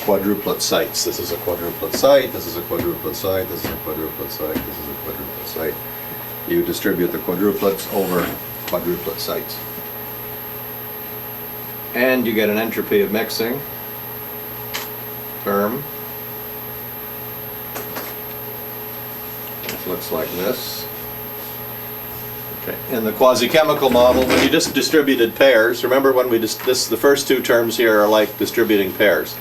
quadruplet sites. This is a quadruplet site, this is a quadruplet site, this is a quadruplet site, this is a quadruplet site. You distribute the quadruplets over quadruplet sites. And you get an entropy of mixing term. Looks like this. Okay. In the quasi-chemical model, when you just distributed pairs, remember when we the first 2 terms here are like distributing pairs.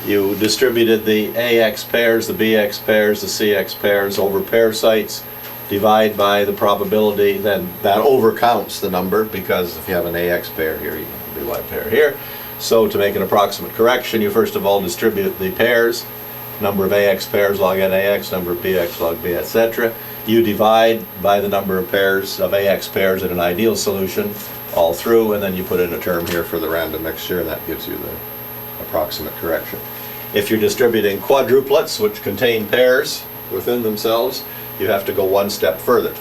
You distributed the AX pairs, the BX pairs, the CX pairs over pair sites, divide by the probability, then that overcounts the number, because if you have an AX pair here, you have a BY pair here. So to make an approximate correction, you first of all distribute the pairs, number of AX pairs log n AX, number of BX log B, etc. You divide by the number of pairs of AX pairs in an ideal solution all through, and then you put in a term here for the random mixture, and that gives you the approximate correction. If you're distributing quadruplets, which contain pairs within themselves, you have to go one step further.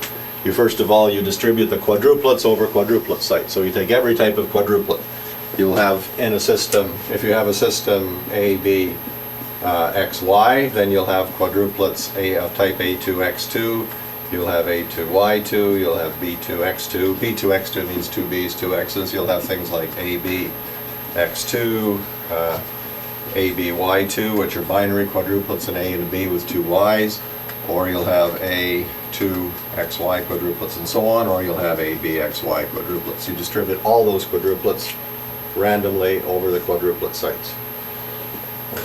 You first of all, you distribute the quadruplets over quadruplet sites. So you take every type of quadruplet. You'll have in a system, if you have a system A, B, X, Y, then you'll have quadruplets of type A2X2, you'll have A2Y2, you'll have B2X2. B2X2 means two B's, two X's. You'll have things like ABX2, ABY2, which are binary quadruplets, and A and a B with two Y's, or you'll have A2XY quadruplets and so on, or you'll have ABXY quadruplets. You distribute all those quadruplets randomly over the quadruplet sites.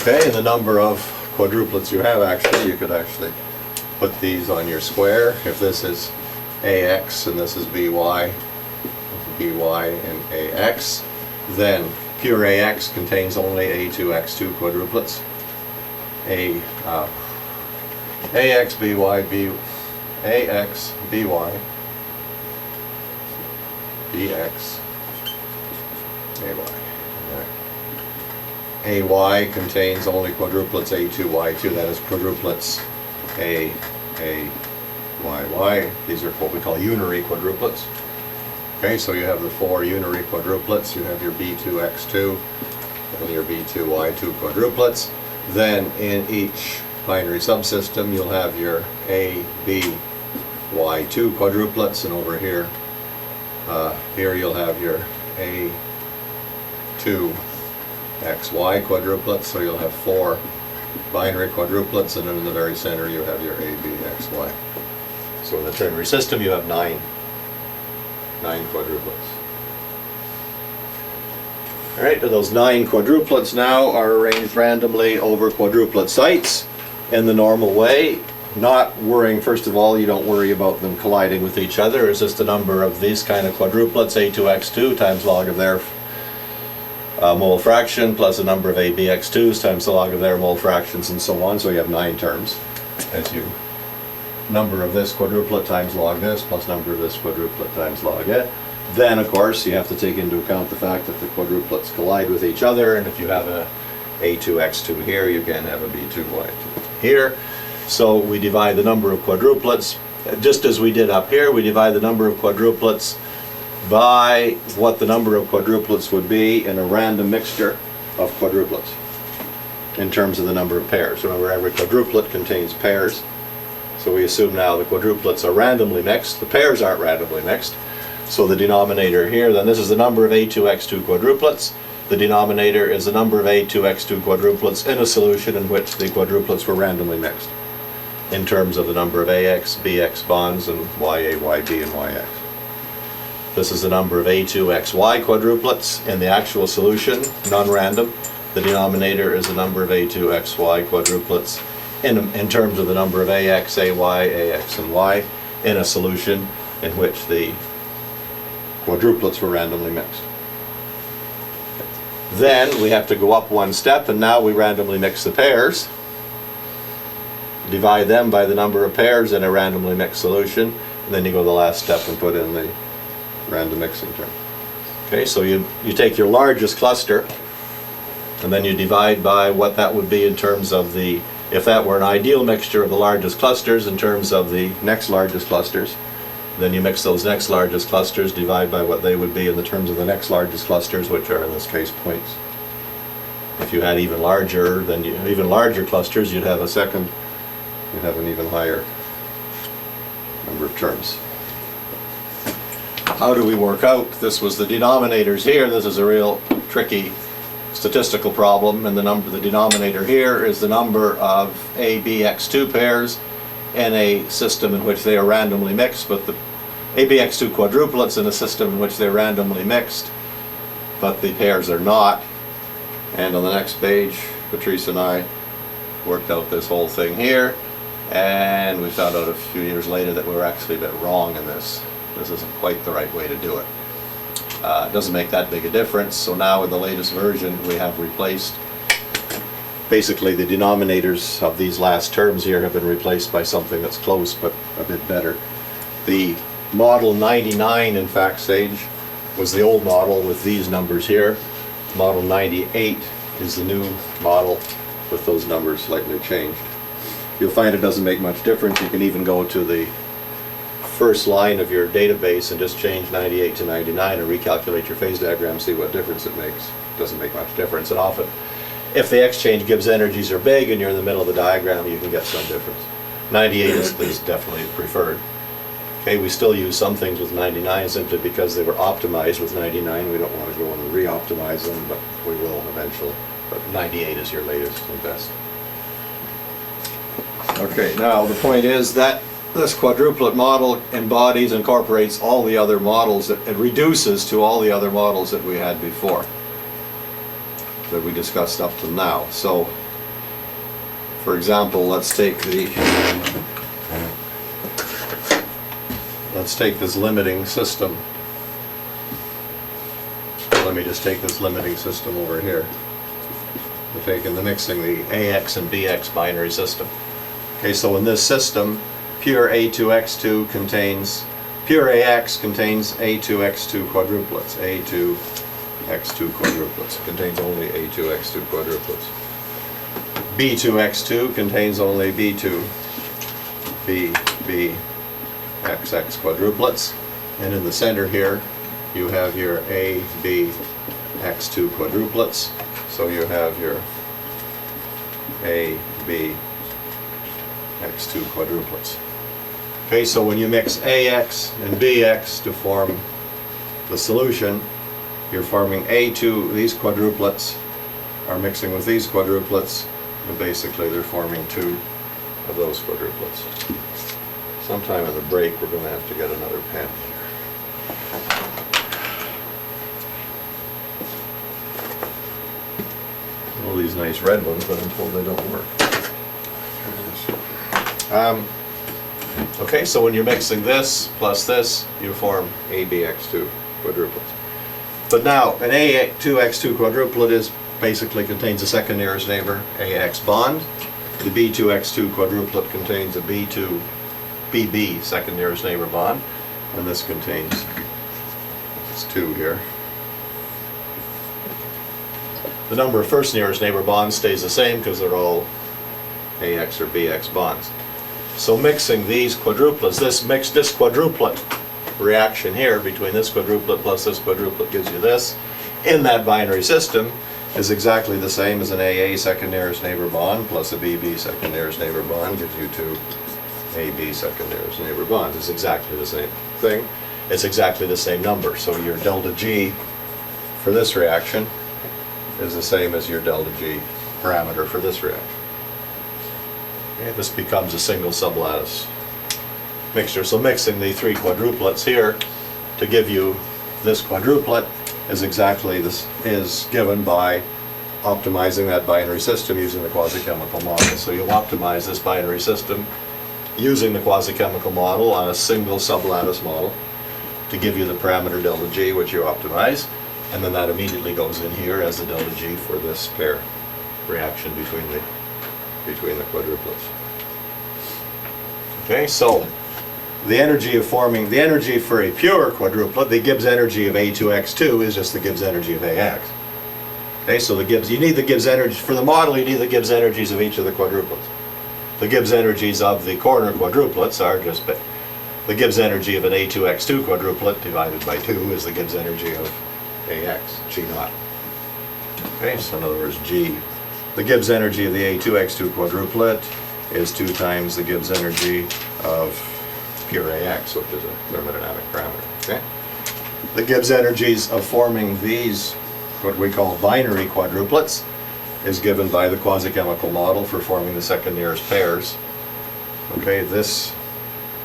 Okay, and the number of quadruplets you have, actually, you could actually put these on your square. If this is AX and this is BY and AX, then pure AX contains only A2X2 quadruplets. AX, BY, AX, BY, BX, AY contains only quadruplets A2Y2, that is quadruplets A, Y, Y. These are what we call unary quadruplets. Okay, so you have the four unary quadruplets, you have your B2X2 and your B2Y2 quadruplets. Then in each binary subsystem you'll have your A, B, Y2 quadruplets, and over here, here you'll have your A2 XY quadruplets, so you'll have four binary quadruplets, and then in the very center you have your ABXY. So in the ternary system you have nine quadruplets. Alright, those 9 quadruplets now are arranged randomly over quadruplet sites in the normal way, not worrying, first of all, you don't worry about them colliding with each other. It's just the number of these kind of quadruplets, A2X2 times log of their mole fraction, plus the number of ABX2s times the log of their mole fractions, and so on. So you have 9 terms. As you number of this quadruplet times log this, plus number of this quadruplet times log it. Then, of course, you have to take into account the fact that the quadruplets collide with each other, and if you have a A2X2 here, you can have a B2Y2 here. So we divide the number of quadruplets, just as we did up here, we divide the number of quadruplets by what the number of quadruplets would be in a random mixture of quadruplets in terms of the number of pairs. Remember, every quadruplet contains pairs. So we assume now the quadruplets are randomly mixed, the pairs aren't randomly mixed. So the denominator here, then this is the number of A2X2 quadruplets. The denominator is the number of A2X2 quadruplets in a solution in which the quadruplets were randomly mixed in terms of the number of AX, BX bonds, and YA, YB, and YX. This is the number of A2XY quadruplets in the actual solution, non-random. The denominator is the number of A2XY quadruplets in terms of the number of AX, AY, AX, and Y in a solution in which the quadruplets were randomly mixed. Then we have to go up one step, and now we randomly mix the pairs. Divide them by the number of pairs in a randomly mixed solution, and then you go the last step and put in the random mixing term. Okay, so you take your largest cluster, and then you divide by what that would be in terms of the, if that were an ideal mixture of the largest clusters in terms of the next largest clusters. Then you mix those next largest clusters, divide by what they would be in the terms of the next largest clusters, which are in this case points. If you had even larger clusters, you'd have an even higher number of terms. How do we work out? This was the denominators here. This is a real tricky statistical problem, and the denominator here is the number of ABX2 pairs in a system in which they are randomly mixed, but the ABX2 quadruplets in a system in which they're randomly mixed, but the pairs are not. And on the next page, Patrice and I worked out this whole thing here, and we found out a few years later that we were actually a bit wrong in this. This isn't quite the right way to do it. It doesn't make that big a difference, so now in the latest version we have replaced, basically the denominators of these last terms here have been replaced by something that's close but a bit better. The model 99 in fact stage was the old model with these numbers here. Model 98 is the new model with those numbers slightly changed. You'll find it doesn't make much difference. You can even go to the first line of your database and just change 98 to 99 and recalculate your phase diagram, see what difference it makes. It doesn't make much difference, and often if the exchange gives energies are big and you're in the middle of the diagram, you can get some difference. 98 is definitely preferred. Okay, we still use some things with 99 simply because they were optimized with 99. We don't want to go and re-optimize them, but we will eventually. But 98 is your latest and best. Okay, now the point is that this quadruplet model incorporates all the other models. It reduces to all the other models that we had before, that we discussed up till now. So, for example, let's take this limiting system. Let me just take this limiting system over here. We're mixing the AX and BX binary system. Okay, so in this system, pure A2X2 pure AX contains A2X2 quadruplets. A2X2 quadruplets. It contains only A2X2 quadruplets. B2X2 contains only B2, B, XX quadruplets. And in the center here, you have your A, B, X2 quadruplets. So you have your A, B, X2 quadruplets. Okay, so when you mix AX and BX to form the solution, you're forming A2, these quadruplets are mixing with these quadruplets, and basically they're forming two of those quadruplets. Sometime in the break we're going to have to get another pen here. All these nice red ones, but I'm told they don't work. Okay, so when you're mixing this plus this, you form ABX2 quadruplets. But now, an A2X2 quadruplet basically contains a second nearest neighbor, AX bond. The B2X2 quadruplet contains a BB, second nearest neighbor bond. And this contains, it's 2 here. The number of first nearest neighbor bonds stays the same because they're all AX or BX bonds. So mixing these quadruplets, this quadruplet reaction here between this quadruplet plus this quadruplet gives you this, in that binary system, is exactly the same as an AA second nearest neighbor bond plus a BB second nearest neighbor bond gives you 2 AB second nearest neighbor bonds. It's exactly the same thing. It's exactly the same number. So your delta G for this reaction is the same as your delta G parameter for this reaction. Okay, this becomes a single sublattice mixture. So mixing the 3 quadruplets here to give you this quadruplet is exactly this, is given by optimizing that binary system using the quasi-chemical model. So you'll optimize this binary system using the quasi-chemical model on a single sublattice model to give you the parameter delta G, which you optimize, and then that immediately goes in here as the delta G for this pair reaction between the quadruplets. Okay, so the energy for a pure quadruplet, the Gibbs energy of A2X2 is just the Gibbs energy of AX. Okay, so you need the Gibbs energy, for the model you need the Gibbs energies of each of the quadruplets. The Gibbs energies of the corner quadruplets are just, the Gibbs energy of an A2X2 quadruplet divided by 2 is the Gibbs energy of AX, G naught. Okay, so in other words, G. The Gibbs energy of the A2X2 quadruplet is 2 times the Gibbs energy of pure AX, which is a thermodynamic parameter. Okay? The Gibbs energies of forming these, what we call binary quadruplets, is given by the quasi-chemical model for forming the second nearest pairs. Okay,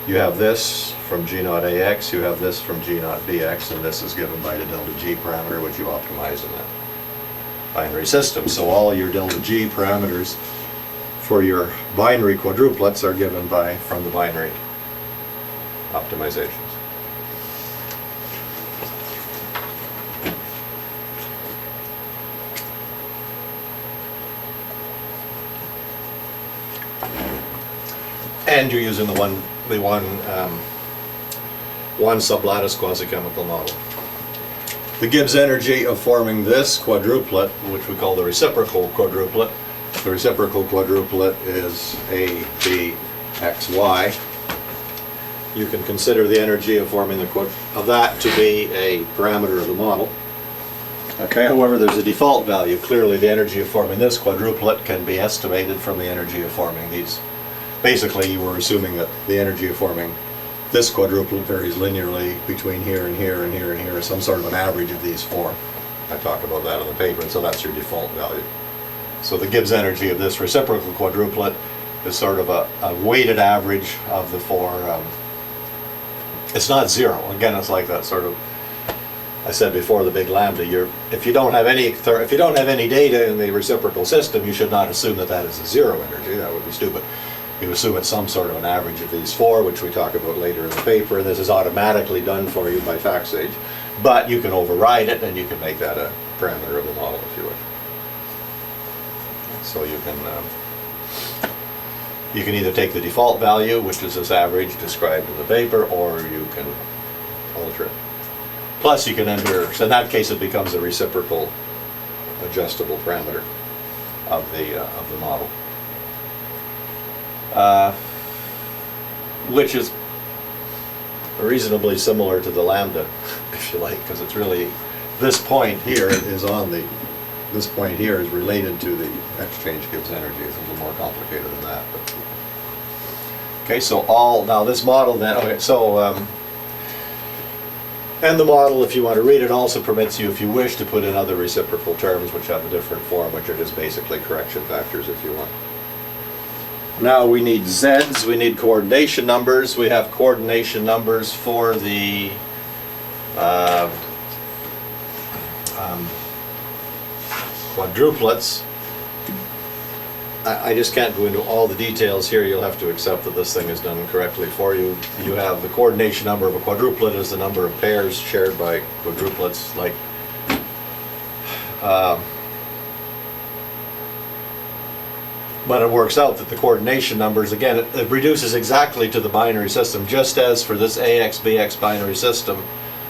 you have this from G naught AX, you have this from G naught BX, and this is given by the delta G parameter, which you optimize in that. binary system. So all your delta G parameters for your binary quadruplets are given from the binary optimizations. And you're using the one sublattice quasi-chemical model. The Gibbs energy of forming this quadruplet, which we call the reciprocal quadruplet. The reciprocal quadruplet is A, B, X, Y. You can consider the energy of forming of that to be a parameter of the model. Okay, however, there's a default value. Clearly, the energy of forming this quadruplet can be estimated from the energy of forming these. Basically, you were assuming that the energy of forming this quadruplet varies linearly between here and here and here and here, some sort of an average of these four. I talk about that in the paper, and so that's your default value. So the Gibbs energy of this reciprocal quadruplet is sort of a weighted average of the four. It's not zero. Again, it's like that sort of, I said before, the big lambda. If you don't have any data in the reciprocal system, you should not assume that is a zero energy. That would be stupid. You assume it's some sort of an average of these four, which we talk about later in the paper, and this is automatically done for you by FactSage. But you can override it, and you can make that a parameter of the model if you wish. So you can either take the default value, which is this average described in the paper, or you can alter it. Plus you can enter, so in that case it becomes a reciprocal adjustable parameter of the model. Which is reasonably similar to the lambda, if you like, because it's really, this point here is related to the exchange Gibbs energy. It's a little more complicated than that. But. Okay, so now this model then, okay, so, and the model, if you want to read it, also permits you, if you wish, to put in other reciprocal terms which have a different form, which are just basically correction factors if you want. Now we need Z's, we need coordination numbers. We have coordination numbers for the quadruplets. I just can't go into all the details here. You'll have to accept that this thing is done correctly for you. You have the coordination number of a quadruplet is the number of pairs shared by quadruplets, like but it works out that the coordination numbers, again, it reduces exactly to the binary system, just as for this AX, BX binary system,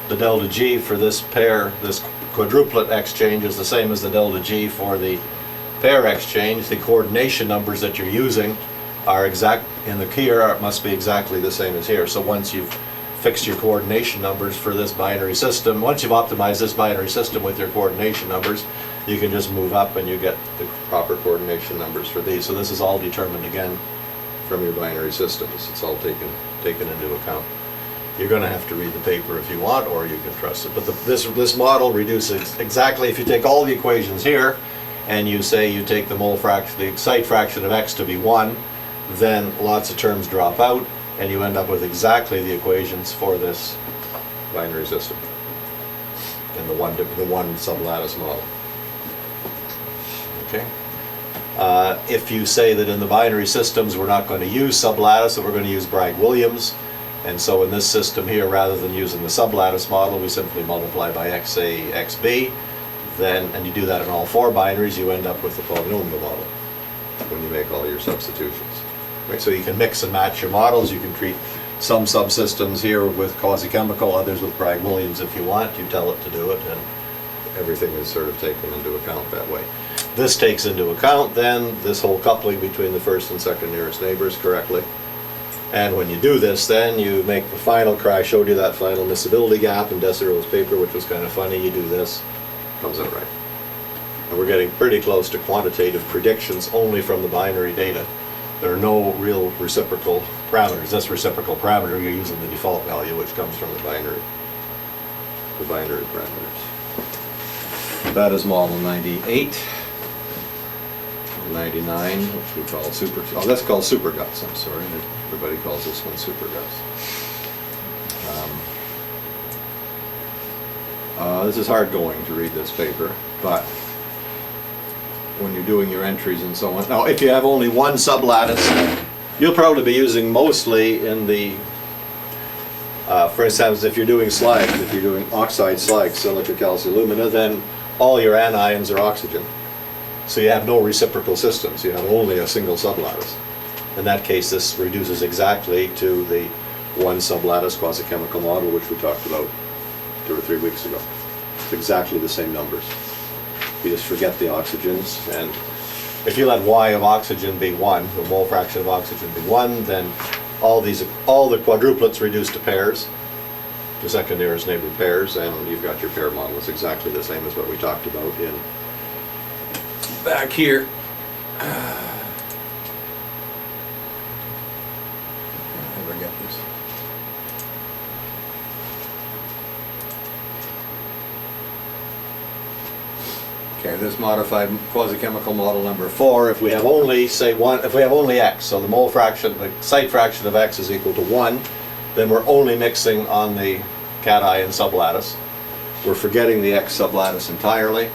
the delta G for this pair, this quadruplet exchange is the same as the delta G for the pair exchange. The coordination numbers that you're using are exact, in the here must be exactly the same as here. So once you've fixed your coordination numbers for this binary system, once you've optimized this binary system with your coordination numbers, you can just move up and you get the proper coordination numbers for these. So this is all determined again from your binary systems. It's all taken into account. You're going to have to read the paper if you want, or you can trust it. But this model reduces exactly, if you take all the equations here and you say you take the mole fraction, the site fraction of x to be 1, then lots of terms drop out and you end up with exactly the equations for this binary system in the one sublattice model. Okay. If you say that in the binary systems we're not going to use sublattice, that we're going to use Bragg-Williams, and so in this system here, rather than using the sublattice model, we simply multiply by XA, XB, then, and you do that in all four binaries, you end up with the polynomial model when you make all your substitutions. Right? So you can mix and match your models. You can treat some subsystems here with quasi-chemical, others with Bragg-Williams if you want. You tell it to do it, and everything is sort of taken into account that way. This takes into account then this whole coupling between the first and second nearest neighbors correctly. And when you do this, then you make the final, I showed you that final miscibility gap in Desiro's paper, which was kind of funny. You do this, comes out right. And we're getting pretty close to quantitative predictions only from the binary data. There are no real reciprocal parameters. This reciprocal parameter, you're using the default value, which comes from the binary parameters. That is model 98. 99, which we call super, oh, that's called super guts, I'm sorry. Everybody calls this one super guts. This is hard going to read this paper, but when you're doing your entries and so on. Now, if you have only one sublattice, you'll probably be using mostly in the, for instance, if you're doing slag, if you're doing oxide slag, silica, calcium, alumina, then all your anions are oxygen. So you have no reciprocal systems, you have only a single sublattice. In that case, this reduces exactly to the one sublattice quasi-chemical model, which we talked about 2 or 3 weeks ago. It's exactly the same numbers. You just forget the oxygens, and if you let Y of oxygen be 1, the mole fraction of oxygen be 1, then all the quadruplets reduce to pairs, the second nearest neighbor pairs, and you've got your pair model. It's exactly the same as what we talked about in back here. Never get this. Okay, this modified quasi-chemical model number 4, if we have only, say, if we have only X, so the mole fraction, the site fraction of X is equal to 1, then we're only mixing on the cation sublattice. We're forgetting the X sublattice entirely,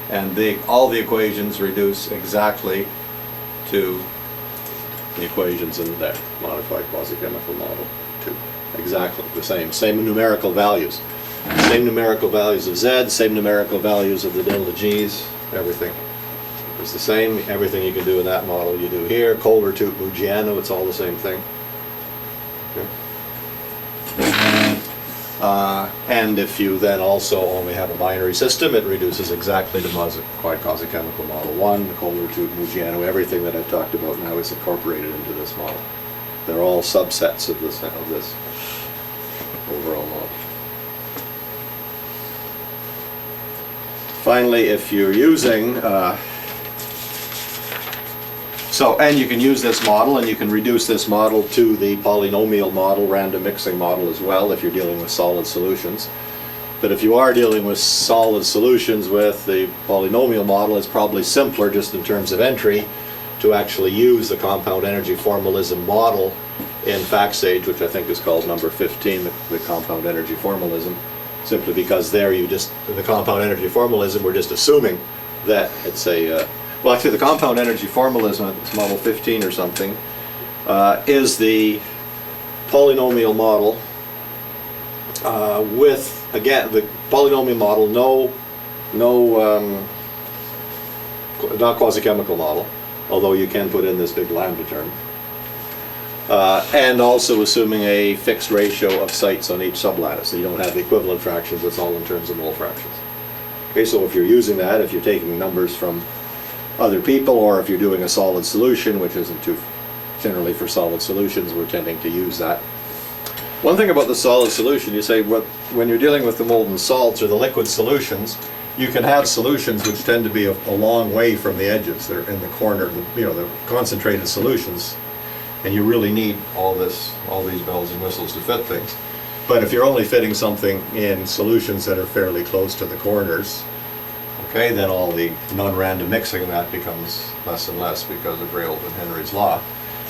and all the equations reduce exactly to the equations in that modified quasi-chemical model 2. Exactly the same numerical values. Same numerical values of Z, same numerical values of the delta G's, everything is the same. Everything you can do in that model you do here. Kohler, Toote, Muggiano, it's all the same thing. Okay. And if you then also only have a binary system, it reduces exactly to quasi-chemical model 1, the Kohler, Toote, Muggiano, everything that I've talked about now is incorporated into this model. They're all subsets of this overall model. Finally, if you're using, and you can use this model, and you can reduce this model to the polynomial model, random mixing model as well, if you're dealing with solid solutions. But if you are dealing with solid solutions with the polynomial model, it's probably simpler just in terms of entry to actually use the compound energy formalism model in FactSage, which I think is called number 15, the compound energy formalism. Simply because there the compound energy formalism, we're just assuming that it's well actually the compound energy formalism, it's model 15 or something, is the polynomial model with, again, the polynomial model, not quasi-chemical model, although you can put in this big lambda term. And also assuming a fixed ratio of sites on each sublattice. So you don't have the equivalent fractions, it's all in terms of mole fractions. Okay, so if you're using that, if you're taking numbers from other people, or if you're doing a solid solution, which isn't too generally for solid solutions, we're tending to use that. One thing about the solid solution, you say, when you're dealing with the molten salts or the liquid solutions, you can have solutions which tend to be a long way from the edges. They're in the corner, the concentrated solutions. And you really need all these bells and whistles to fit things. But if you're only fitting something in solutions that are fairly close to the corners, okay, then all the non-random mixing of that becomes less and less because of Rayolt and Henry's law.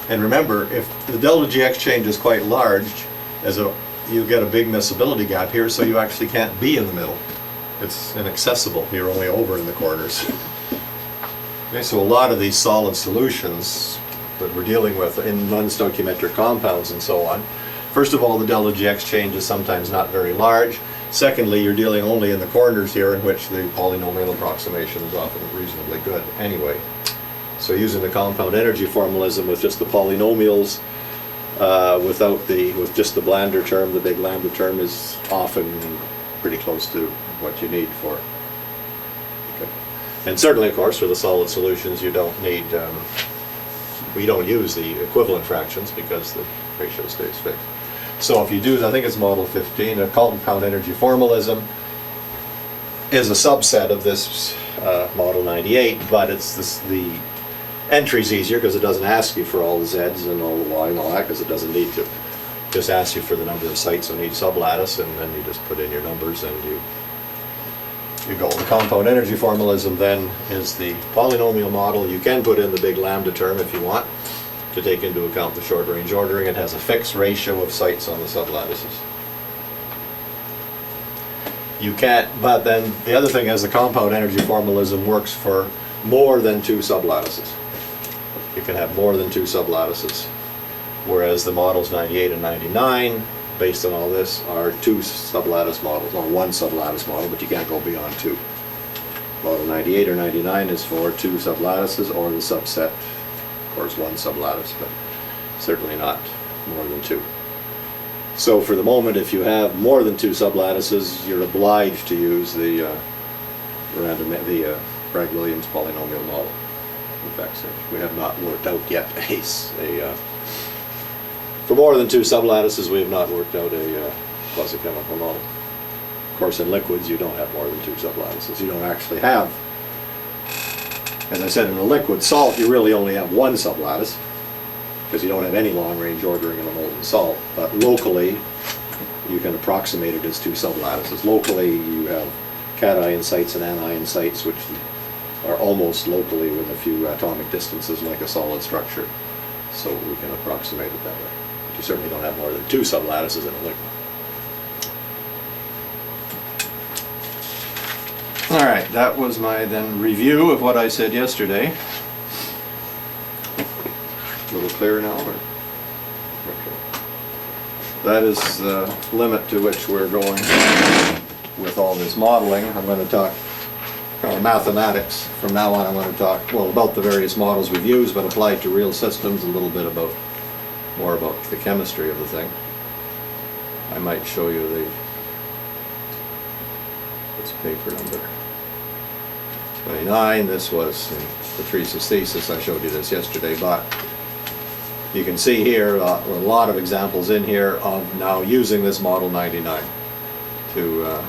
And remember, if the delta G exchange is quite large, you get a big miscibility gap here, so you actually can't be in the middle. It's inaccessible. You're only over in the corners. Okay, so a lot of these solid solutions that we're dealing with in non-stoichiometric compounds and so on. First of all, the delta G exchange is sometimes not very large. Secondly, you're dealing only in the corners here, in which the polynomial approximation is often reasonably good anyway. So using the compound energy formalism with just the polynomials, with just the Blander term, the big lambda term, is often pretty close to what you need for. Okay. And certainly, of course, for the solid solutions, you don't need. We don't use the equivalent fractions because the ratio stays fixed. So if you do, I think it's model 15, a compound energy formalism is a subset of this model 98, but the entry's easier because it doesn't ask you for all the Z's and all the Y and all that, because it doesn't need to. It just asks you for the number of sites on each sublattice, and then you just put in your numbers and you go. The compound energy formalism then is the polynomial model. You can put in the big lambda term if you want to take into account the short range ordering. It has a fixed ratio of sites on the sublattices. You can't, but then the other thing is the compound energy formalism works for more than 2 sublattices. You can have more than 2 sublattices. Whereas the models 98 and 99, based on all this, are 2 sublattice models, or 1 sublattice model, but you can't go beyond 2. Model 98 or 99 is for 2 sublattices, or the subset, of course, 1 sublattice, but certainly not more than 2. So for the moment, if you have more than 2 sublattices, you're obliged to use the Bragg-Williams polynomial model. In fact, we have not worked out yet for more than 2 sublattices, we have not worked out a quasi-chemical model. Of course, in liquids, you don't have more than 2 sublattices. You don't actually have, as I said, in a liquid salt, you really only have 1 sublattice, because you don't have any long-range ordering in a molten salt. But locally, you can approximate it as 2 sublattices. Locally, you have cation sites and anion sites, which are almost locally within a few atomic distances, like a solid structure. So we can approximate it that way. But you certainly don't have more than 2 sublattices in a liquid. All right, that was my then review of what I said yesterday. A little clearer now? Or? Okay. That is the limit to which we're going with all this modeling. I'm going to talk mathematics. From now on I'm going to talk, well, about the various models we've used, but applied to real systems, a little bit more about the chemistry of the thing. I might show you this paper number 29. This was in Patrice's thesis. I showed you this yesterday, but you can see here a lot of examples in here of now using this model 99 to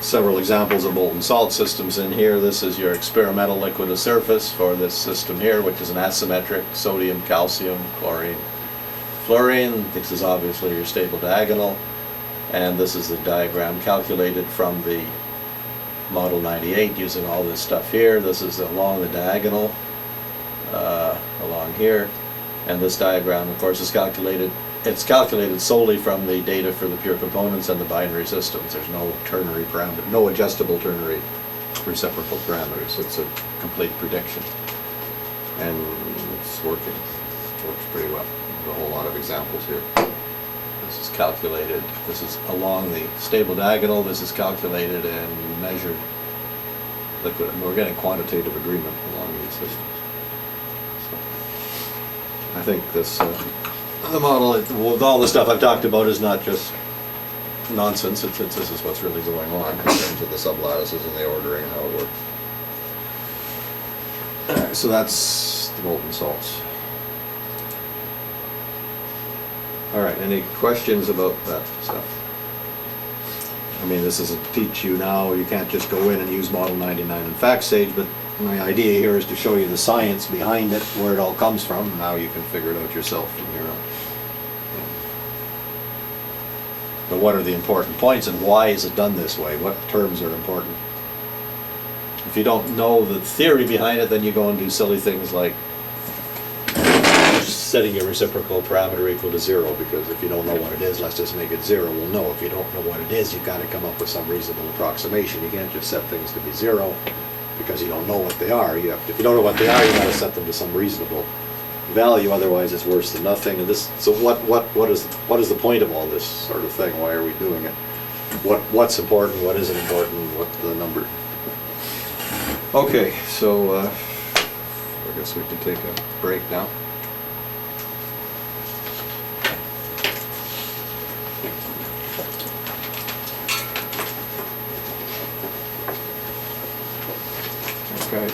several examples of molten salt systems in here. This is your experimental liquid to surface for this system here, which is an asymmetric sodium, calcium, chlorine, fluorine. This is obviously your stable diagonal, and this is the diagram calculated from the model 98 using all this stuff here. This is along the diagonal along here, and this diagram, of course, is calculated. It's calculated solely from the data for the pure components and the binary systems. There's no ternary parameter, no adjustable ternary reciprocal parameters. It's a complete prediction, and it's working. It works pretty well. There's a whole lot of examples here. This is calculated. This is along the stable diagonal. This is calculated and measured liquid. And we're getting quantitative agreement along these systems. So I think this. The model, with all the stuff I've talked about, is not just nonsense. This is what's really going on in terms of the sublattices and the ordering and how it works. All right, so that's the molten salts. All right, any questions about that stuff? I mean, this isn't teach you now. You can't just go in and use Model 99 in FactSage, but my idea here is to show you the science behind it, where it all comes from. Now you can figure it out yourself from here on. But what are the important points, and why is it done this way? What terms are important? If you don't know the theory behind it, then you go and do silly things like setting your reciprocal parameter equal to 0, because if you don't know what it is, let's just make it 0. Well, no, if you don't know what it is, you've got to come up with some reasonable approximation. You can't just set things to be 0 because you don't know what they are. If you don't know what they are, you've got to set them to some reasonable value, otherwise it's worse than nothing. And this, so what is the point of all this sort of thing? Why are we doing it? What's important? What isn't important? What the number? Okay, so I guess we can take a break now. Okay.